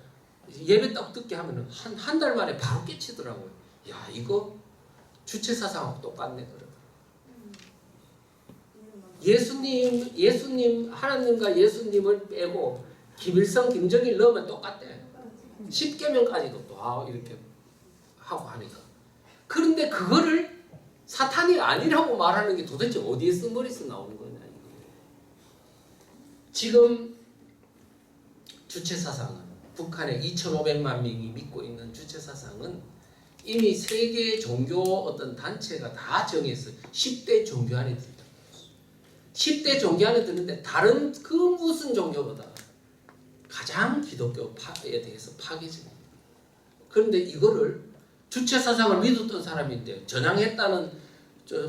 예배 딱 듣게 하면은 한 달 만에 바로 깨치더라고요. 야, 이거 주체 사상하고 똑같네 그러고. 예수님 하나님과 예수님을 빼고 김일성, 김정일 넣으면 똑같대. 10계명까지도 또 이렇게 하고 하니까. 그런데 그거를 사탄이 아니라고 말하는 게 도대체 어디에서 머리에서 나오는 거냐. 지금 주체사상은 북한의 2,500만 명이 믿고 있는 주체사상은 이미 세계 종교 어떤 단체가 다 정해서 10대 종교 안에 든다. 10대 종교 안에 드는데 다른 그 무슨 종교보다 가장 기독교에 대해서 파괴적입니다. 그런데 이거를 주체사상을 믿었던 사람인데 전향했다는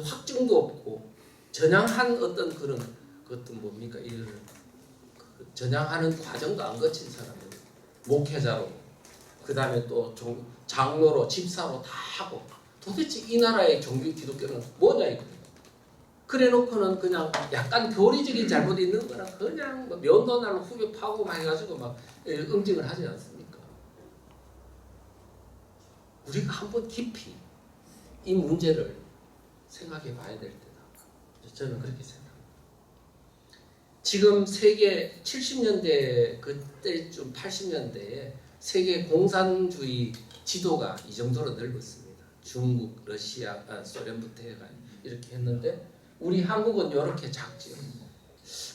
확증도 없고 전향한 어떤 그런 그것도 뭡니까? 이거를 전향하는 과정도 안 거친 사람들 목회자로 그 다음에 또 장로로 집사로 다 하고 도대체 이 나라의 종교 기독교는 뭐냐 이거. 그래 놓고는 그냥 약간 교리적인 잘못이 있는 거라 그냥 면도날로 후벼 파고 막 해가지고 막 응징을 하지 않습니까? 우리가 한번 깊이 이 문제를 생각해 봐야 될 때다. 저는 그렇게 생각합니다. 지금 세계 70년대 그때쯤 80년대에 세계 공산주의 지도가 이 정도로 넓었습니다. 중국, 러시아, 소련부터 해가 이렇게 했는데 우리 한국은 이렇게 작지요.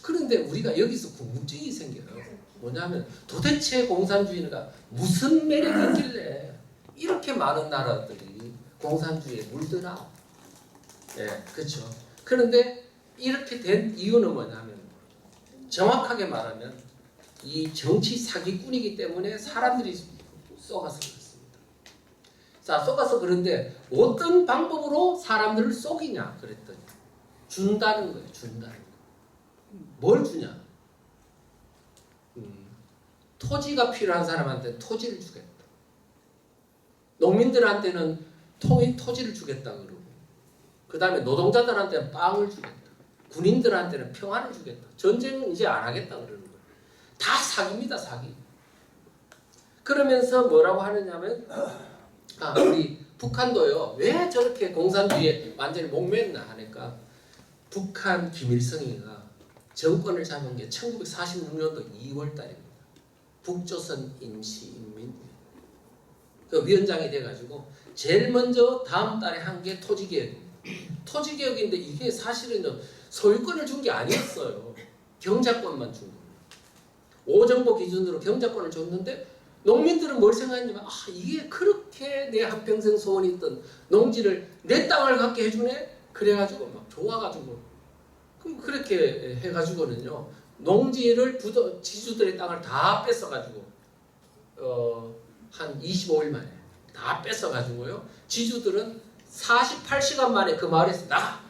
그런데 우리가 여기서 궁금증이 생겨요. 뭐냐면 도대체 공산주의가 무슨 매력이 있길래 이렇게 많은 나라들이 공산주의에 물드나? 예, 그렇죠. 그런데 이렇게 된 이유는 뭐냐면 정확하게 말하면 이 정치 사기꾼이기 때문에 사람들이 속아서 그렇습니다. 자, 속아서 그런데 어떤 방법으로 사람들을 속이냐 그랬더니 준다는 거예요. 준다는 거. 뭘 주냐? 토지가 필요한 사람한테 토지를 주겠다. 농민들한테는 토지를 주겠다 그러고 그 다음에 노동자들한테는 빵을 주겠다. 군인들한테는 평화를 주겠다. 전쟁은 이제 안 하겠다 그러는 거예요. 다 사기입니다. 사기. 그러면서 뭐라고 하느냐면 우리 북한도요. 왜 저렇게 공산주의에 완전히 목매였나 하니까 북한 김일성이가 정권을 잡은 게 1946년도 2월 달입니다. 북조선 임시인민회 그 위원장이 돼가지고 제일 먼저 다음 달에 한 게 토지개혁입니다. 토지개혁인데 이게 사실은 소유권을 준 게 아니었어요. 경작권만 준 거예요. 오정보 기준으로 경작권을 줬는데 농민들은 뭘 생각했냐면 이게 그렇게 내 한평생 소원이 있던 농지를 내 땅을 갖게 해주네? 그래가지고 막 좋아가지고 그럼 그렇게 해가지고는요 농지를 지주들의 땅을 다 뺏어가지고 한 25일 만에 다 뺏어가지고요 지주들은 48시간 만에 그 마을에서 나가.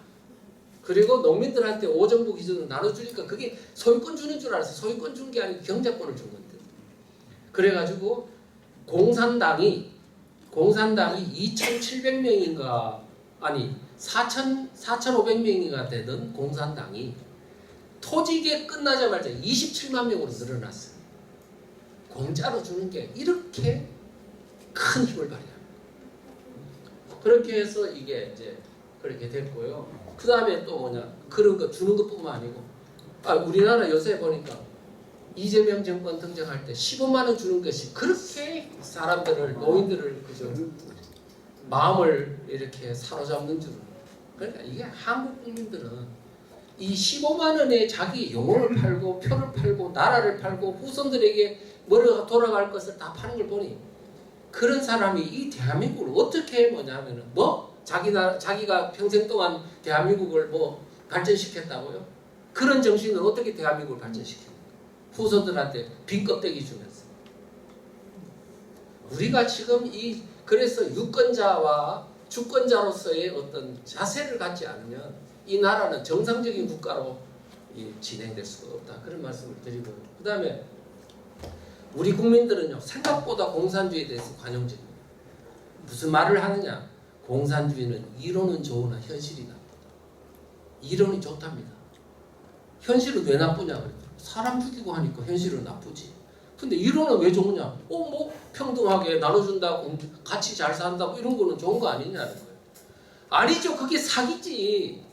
그리고 농민들한테 오정부 기준으로 나눠주니까 그게 소유권 주는 줄 알았어. 소유권 준 게 아니고 경작권을 준 건데. 그래가지고 공산당이 2,700명인가 아니 4,500명인가 되던 공산당이 토지개 끝나자마자 27만 명으로 늘어났어요. 공짜로 주는 게 이렇게 큰 힘을 발휘합니다. 그렇게 해서 이게 이제 그렇게 됐고요. 그 다음에 또 뭐냐 그런 거 주는 것뿐만 아니고 우리나라 요새 보니까 이재명 정권 등장할 때 15만 원 주는 것이 그렇게 사람들을 노인들을 그저 마음을 이렇게 사로잡는 줄은 그러니까 이게 한국 국민들은 이 15만 원에 자기 영혼을 팔고 표를 팔고 나라를 팔고 후손들에게 뭐가 돌아갈 것을 다 파는 걸 보니 그런 사람이 이 대한민국을 어떻게 뭐냐면은 자기가 평생 동안 대한민국을 발전시켰다고요? 그런 정신을 어떻게 대한민국을 발전시킵니까? 후손들한테 빈 껍데기 주면서. 우리가 지금 그래서 유권자와 주권자로서의 어떤 자세를 갖지 않으면 이 나라는 정상적인 국가로 진행될 수가 없다. 그런 말씀을 드리고요. 그 다음에 우리 국민들은요 생각보다 공산주의에 대해서 관용적입니다. 무슨 말을 하느냐? 공산주의는 이론은 좋으나 현실이 나쁘다. 이론이 좋답니다. 현실은 왜 나쁘냐 그랬더니 사람 죽이고 하니까 현실은 나쁘지. 근데 이론은 왜 좋으냐? 뭐 평등하게 나눠준다고 같이 잘 산다고 이런 거는 좋은 거 아니냐는 거예요. 아니죠. 그게 사기지.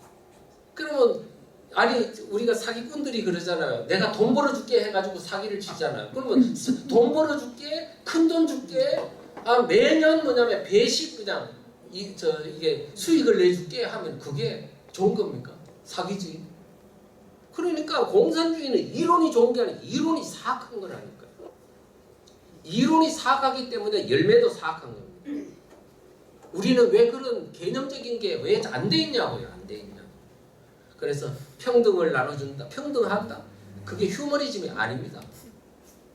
그러면 아니 우리가 사기꾼들이 그러잖아요. 내가 돈 벌어줄게 해가지고 사기를 치잖아요. 그러면 돈 벌어줄게, 큰 돈 줄게, 매년 뭐냐면 배식 그냥 이게 수익을 내줄게 하면 그게 좋은 겁니까? 사기지. 그러니까 공산주의는 이론이 좋은 게 아니고 이론이 사악한 거라니까요. 이론이 사악하기 때문에 열매도 사악한 겁니다. 우리는 왜 그런 개념적인 게 왜 안 돼 있냐고요. 안 돼 있냐. 그래서 평등을 나눠준다. 평등한다. 그게 휴머니즘이 아닙니다.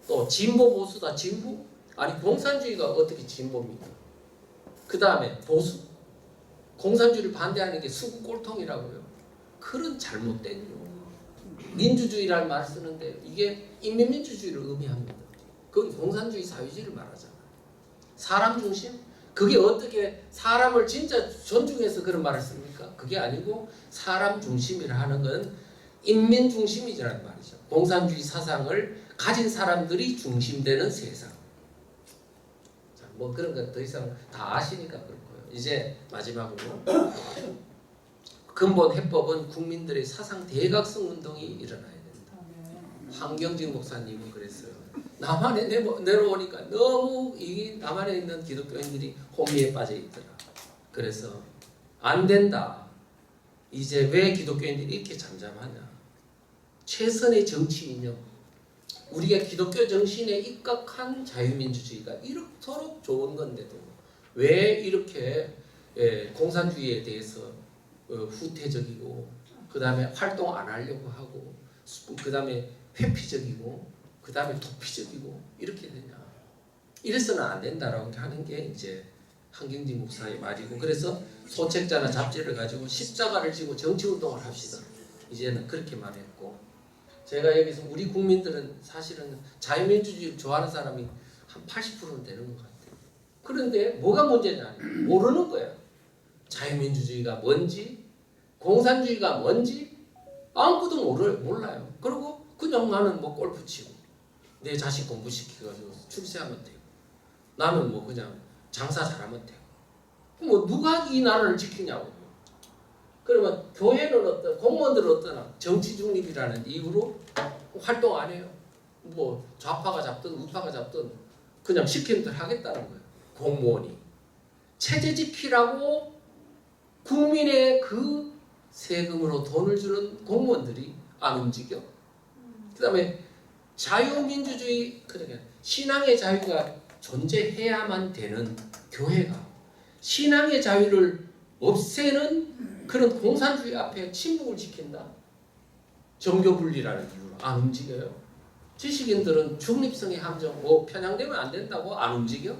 또 진보 보수다. 진보? 아니 공산주의가 어떻게 진보입니까? 그 다음에 보수. 공산주의를 반대하는 게 수구 꼴통이라고요. 그런 잘못된 요. 민주주의라는 말을 쓰는데 이게 인민민주주의를 의미합니다. 그건 공산주의 사회주의를 말하잖아요. 사람 중심? 그게 어떻게 사람을 진짜 존중해서 그런 말을 씁니까? 그게 아니고 사람 중심이라 하는 건 인민 중심이라는 말이죠. 공산주의 사상을 가진 사람들이 중심되는 세상. 자, 뭐 그런 건 더 이상 다 아시니까 그렇고요. 이제 마지막으로 근본 해법은 국민들의 사상 대각성 운동이 일어나야 된다. 황경진 목사님은 그랬어요. 남한에 내려오니까 너무 이 남한에 있는 기독교인들이 혼미에 빠져 있더라. 그래서 안 된다. 이제 왜 기독교인들이 이렇게 잠잠하냐? 최선의 정치 이념. 우리가 기독교 정신에 입각한 자유민주주의가 이렇도록 좋은 건데도 왜 이렇게 공산주의에 대해서 후퇴적이고 그 다음에 활동 안 하려고 하고 그 다음에 회피적이고 그 다음에 도피적이고 이렇게 되냐. 이래서는 안 된다라고 하는 게 이제 한경진 목사의 말이고 그래서 소책자나 잡지를 가지고 십자가를 지고 정치운동을 합시다. 이제는 그렇게 말했고 제가 여기서 우리 국민들은 사실은 자유민주주의를 좋아하는 사람이 한 80%는 되는 것 같아요. 그런데 뭐가 문제냐? 모르는 거야. 자유민주주의가 뭔지 공산주의가 뭔지 아무것도 몰라요. 그리고 그냥 나는 뭐 골프 치고 내 자식 공부시켜가지고 출세하면 되고 나는 뭐 그냥 장사 잘하면 되고 뭐 누가 이 나라를 지키냐고. 그러면 교회는 어떤 공무원들은 어떠나 정치 중립이라는 이유로 활동 안 해요. 뭐 좌파가 잡든 우파가 잡든 그냥 시키는 대로 하겠다는 거예요. 공무원이 체제 지키라고 국민의 그 세금으로 돈을 주는 공무원들이 안 움직여. 그 다음에 자유민주주의, 그러니까 신앙의 자유가 존재해야만 되는 교회가 신앙의 자유를 없애는 그런 공산주의 앞에 침묵을 지킨다. 정교분리라는 이유로 안 움직여요. 지식인들은 중립성의 함정, 뭐 편향되면 안 된다고 안 움직여.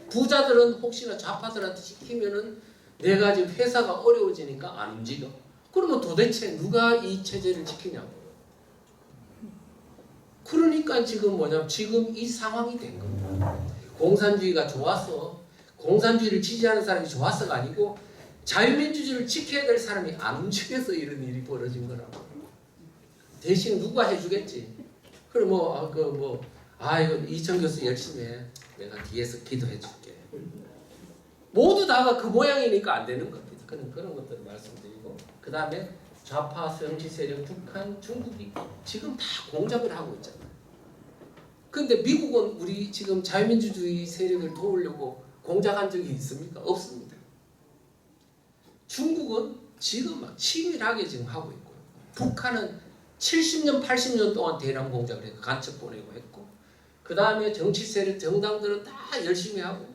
부자들은 혹시나 좌파들한테 시키면은 내가 지금 회사가 어려워지니까 안 움직여. 그러면 도대체 누가 이 체제를 지키냐고. 그러니까 지금 뭐냐면 지금 이 상황이 된 겁니다. 공산주의가 좋아서 공산주의를 지지하는 사람이 좋아서가 아니고 자유민주주의를 지켜야 될 사람이 안 움직여서 이런 일이 벌어진 거라고. 대신 누가 해주겠지. 그럼 이거 이천 교수 열심히 해. 내가 뒤에서 기도해 줄게. 모두 다가 그 모양이니까 안 되는 겁니다. 그런 것들을 말씀드리고 그 다음에 좌파 정치 세력 북한, 중국이 지금 다 공작을 하고 있잖아요. 그런데 미국은 우리 지금 자유민주주의 세력을 도우려고 공작한 적이 있습니까? 없습니다. 중국은 지금 막 치밀하게 지금 하고 있고요. 북한은 70년, 80년 동안 대남 공작을 해서 간첩 보내고 했고 그 다음에 정치 세력, 정당들은 다 열심히 하고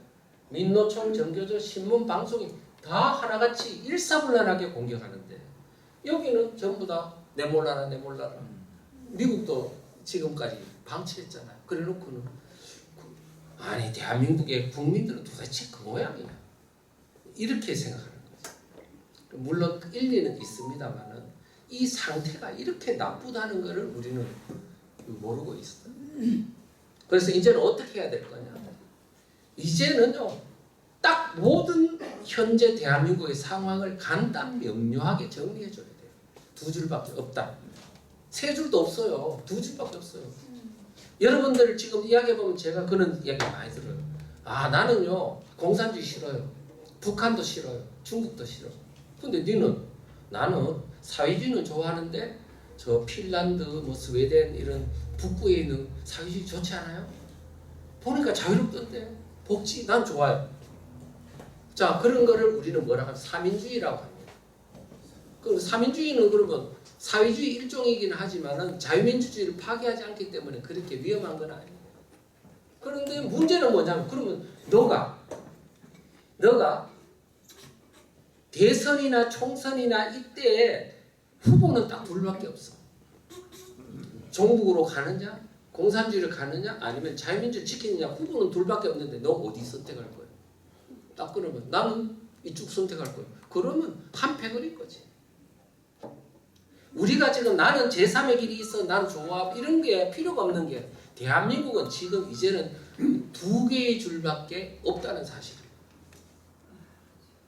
민노총, 정교조, 신문, 방송이 다 하나같이 일사불란하게 공격하는데 여기는 전부 다 내몰라라. 미국도 지금까지 방치했잖아요. 그래놓고는 아니 대한민국의 국민들은 도대체 그 모양이냐 이렇게 생각하는 거죠. 물론 일리는 있습니다만은 이 상태가 이렇게 나쁘다는 것을 우리는 모르고 있어요. 그래서 이제는 어떻게 해야 될 거냐? 이제는요 딱 모든 현재 대한민국의 상황을 간단 명료하게 정리해 줘야 돼요. 2줄밖에 없다. 3줄도 없어요. 2줄밖에 없어요. 여러분들 지금 이야기해보면 제가 그런 이야기 많이 들어요. 아, 나는요 공산주의 싫어요. 북한도 싫어요. 중국도 싫어. 근데 니는? 나는 사회주의는 좋아하는데 저 핀란드, 뭐 스웨덴 이런 북부에 있는 사회주의 좋지 않아요? 보니까 자유롭던데 복지 난 좋아요. 자, 그런 거를 우리는 뭐라고 하면 사민주의라고 합니다. 그 사민주의는 그러면 사회주의 일종이긴 하지만은 자유민주주의를 파괴하지 않기 때문에 그렇게 위험한 건 아니에요. 그런데 문제는 뭐냐면 그러면 너가 대선이나 총선이나 이때에 후보는 딱 둘밖에 없어. 종북으로 가느냐, 공산주의를 가느냐, 아니면 자유민주를 지키느냐. 후보는 둘밖에 없는데 너 어디 선택할 거야? 딱 그러면 나는 이쪽 선택할 거야. 그러면 한패 그릴 거지. 우리가 지금 나는 제3의 길이 있어, 난 좋아, 이런 게 필요가 없는 게 대한민국은 지금 이제는 2개의 줄밖에 없다는 사실이에요.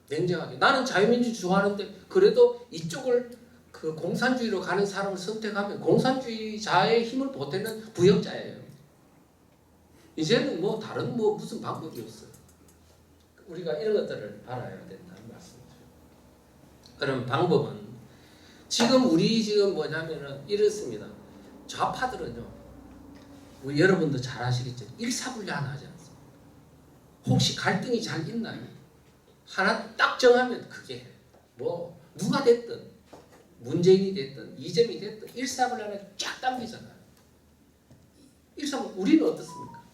냉정하게. 나는 자유민주주의 좋아하는데 그래도 이쪽을 그 공산주의로 가는 사람을 선택하면 공산주의자의 힘을 보태는 부역자예요. 이제는 뭐 다른 뭐 무슨 방법이 없어요. 우리가 이런 것들을 알아야 된다는 말씀이죠. 그럼 방법은 지금 우리 지금 뭐냐면은 이렇습니다. 좌파들은요, 뭐 여러분도 잘 아시겠죠. 일사불란하지 않습니까? 혹시 갈등이 잘 있나요? 하나 딱 정하면 그게 뭐 누가 됐든 문재인이 됐든 이재명이 됐든 일사불란하게 쫙 당기잖아요. 우리는 어떻습니까?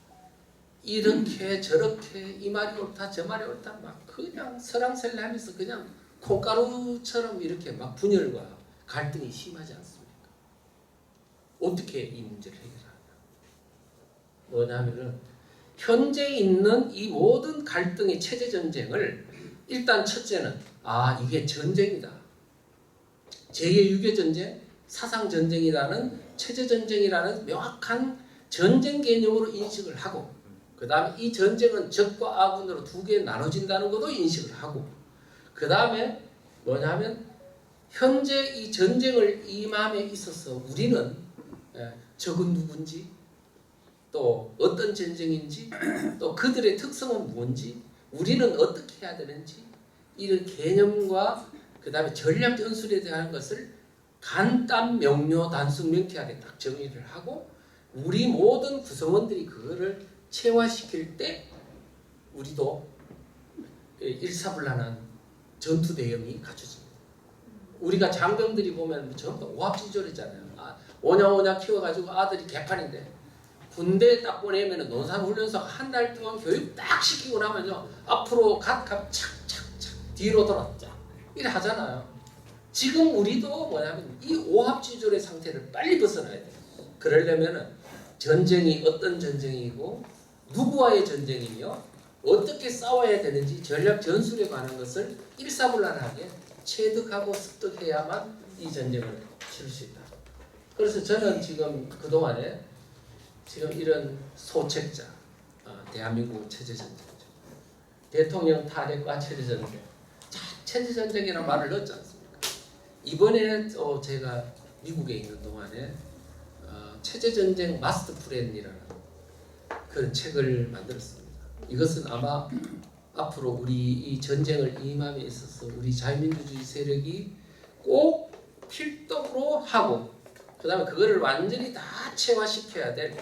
이렇게 저렇게 이 말이 옳다 저 말이 옳다 막 그냥 설왕설래하면서 그냥 콩가루처럼 이렇게 막 분열과 갈등이 심하지 않습니까? 어떻게 이 문제를 해결하냐? 뭐냐면은 현재 있는 이 모든 갈등의 체제 전쟁을 일단 첫째는 이게 전쟁이다. 제6의 전쟁, 사상 전쟁이라는 체제 전쟁이라는 명확한 전쟁 개념으로 인식을 하고, 그 다음에 이 전쟁은 적과 아군으로 2개에 나눠진다는 것도 인식을 하고, 그 다음에 뭐냐면 현재 이 전쟁을 임함에 있어서 우리는 적은 누군지, 또 어떤 전쟁인지, 또 그들의 특성은 뭔지, 우리는 어떻게 해야 되는지, 이런 개념과 그 다음에 전략 전술에 대한 것을 간단 명료 단순 명쾌하게 딱 정의를 하고, 우리 모든 구성원들이 그거를 체화시킬 때 우리도 일사불란한 전투 대응이 갖춰집니다. 우리가 장병들이 보면 전부 오합지졸이잖아요. 오냐오냐 키워가지고 아들이 개판인데 군대에 딱 보내면 논산훈련소 한 달 동안 교육 딱 시키고 나면요 앞으로 착착착 뒤로 돌았자 이래 하잖아요. 지금 우리도 뭐냐면 이 오합지졸의 상태를 빨리 벗어나야 돼요. 그러려면은 전쟁이 어떤 전쟁이고 누구와의 전쟁이며 어떻게 싸워야 되는지 전략 전술에 관한 것을 일사불란하게 체득하고 습득해야만 이 전쟁을 치를 수 있다. 그래서 저는 지금 그동안에 지금 이런 소책자, 대한민국 체제전쟁이죠. 대통령 탄핵과 체제전쟁. 체제전쟁이라는 말을 넣었지 않습니까? 이번에 제가 미국에 있는 동안에 체제전쟁 마스터 플랜이라는 그런 책을 만들었습니다. 이것은 아마 앞으로 우리 이 전쟁을 임함에 있어서 우리 자유민주주의 세력이 꼭 필독으로 하고, 그 다음에 그거를 완전히 다 체화시켜야 될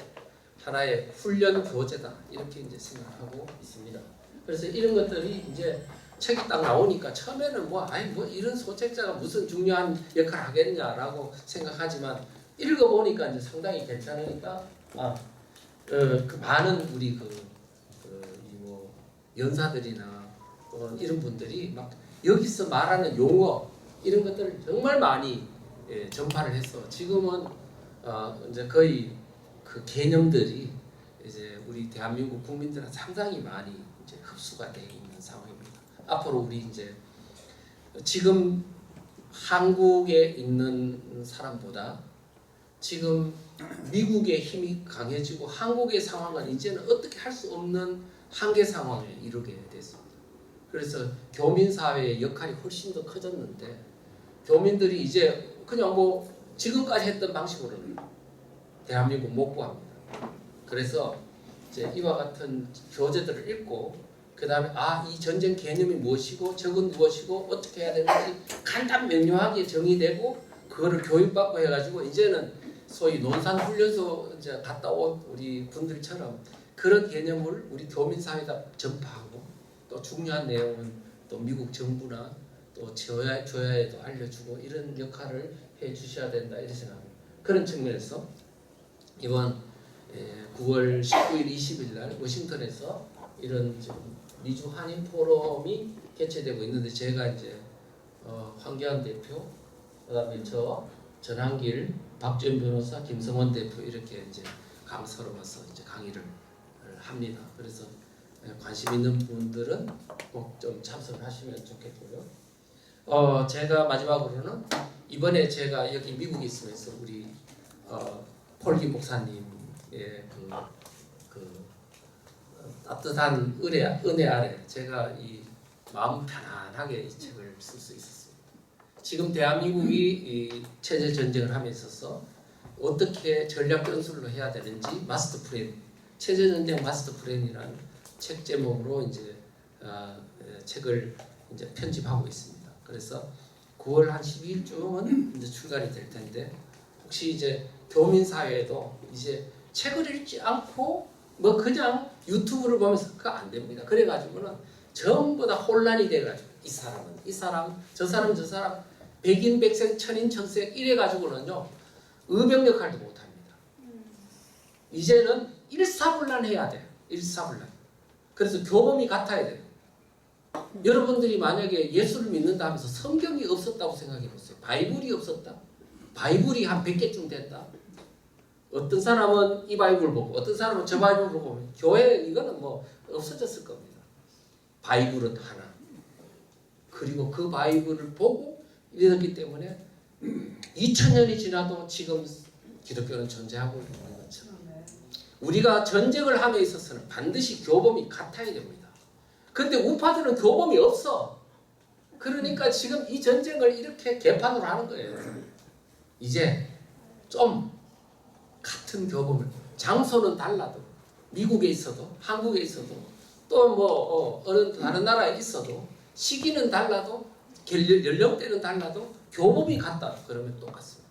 하나의 훈련 교재다, 이렇게 이제 생각하고 있습니다. 그래서 이런 것들이 이제 책이 딱 나오니까 처음에는 뭐 이런 소책자가 무슨 중요한 역할을 하겠냐라고 생각하지만 읽어보니까 이제 상당히 괜찮으니까 그 많은 우리 뭐 연사들이나 이런 분들이 막 여기서 말하는 용어 이런 것들을 정말 많이 전파를 해서 지금은 이제 거의 그 개념들이 이제 우리 대한민국 국민들은 상당히 많이 이제 흡수가 되어 있는 상황입니다. 앞으로 우리 이제 지금 한국에 있는 사람보다 지금 미국의 힘이 강해지고 한국의 상황은 이제는 어떻게 할 수 없는 한계 상황에 이르게 됐습니다. 그래서 교민사회의 역할이 훨씬 더 커졌는데 교민들이 이제 그냥 뭐 지금까지 했던 방식으로는 대한민국 못 구합니다. 그래서 이제 이와 같은 교재들을 읽고 그 다음에 이 전쟁 개념이 무엇이고 적은 무엇이고 어떻게 해야 되는지 간단 명료하게 정의되고 그거를 교육받고 해가지고 이제는 소위 논산훈련소 이제 갔다 온 우리 분들처럼 그런 개념을 우리 교민사회에다 전파하고 또 중요한 내용은 또 미국 정부나 또 조야에도 알려주고 이런 역할을 해 주셔야 된다 이렇게 생각합니다. 그런 측면에서 이번 9월 19일, 20일 날 워싱턴에서 이런 지금 미주 한인 포럼이 개최되고 있는데 제가 이제 황교안 대표, 그다음에 저 전한길, 박지원 변호사, 김성원 대표 이렇게 이제 강사로 와서 이제 강의를 합니다. 그래서 관심 있는 분들은 꼭 좀 참석하시면 좋겠고요. 제가 마지막으로는 이번에 제가 여기 미국에 있으면서 우리 폴기 목사님의 그 따뜻한 은혜 아래 제가 이 마음 편안하게 이 책을 쓸 수 있었습니다. 지금 대한민국이 이 체제 전쟁을 함에 있어서 어떻게 전략 전술로 해야 되는지 마스터 플랜, 체제 전쟁 마스터 플랜이라는 책 제목으로 이제 책을 이제 편집하고 있습니다. 그래서 9월 한 12일쯤은 이제 출간이 될 텐데 혹시 이제 교민 사회에도 이제 책을 읽지 않고 뭐 그냥 유튜브를 보면서 그거 안 됩니다. 그래가지고는 전부 다 혼란이 돼가지고 이 사람은 이 사람, 저 사람 저 사람, 백인 백색 천인 천색 이래가지고는요 의병 역할도 못합니다. 이제는 일사불란해야 돼요. 일사불란. 그래서 교범이 같아야 돼요. 여러분들이 만약에 예수를 믿는다 하면서 성경이 없었다고 생각해 보세요. 바이블이 없었다. 바이블이 한 100개쯤 됐다. 어떤 사람은 이 바이블 보고 어떤 사람은 저 바이블 보고 교회 이거는 뭐 없어졌을 겁니다. 바이블은 하나. 그리고 그 바이블을 보고 이랬기 때문에 2000년이 지나도 지금 기독교는 존재하고 있는 것처럼 우리가 전쟁을 함에 있어서는 반드시 교범이 같아야 됩니다. 그런데 우파들은 교범이 없어. 그러니까 지금 이 전쟁을 이렇게 개판으로 하는 거예요. 이제 좀 같은 교범을 장소는 달라도 미국에 있어도 한국에 있어도 또 뭐 어느 다른 나라에 있어도 시기는 달라도 연령대는 달라도 교범이 같다 그러면 똑같습니다.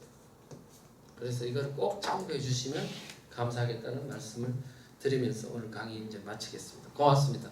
그래서 이걸 꼭 참고해 주시면 감사하겠다는 말씀을 드리면서 오늘 강의 이제 마치겠습니다. 고맙습니다.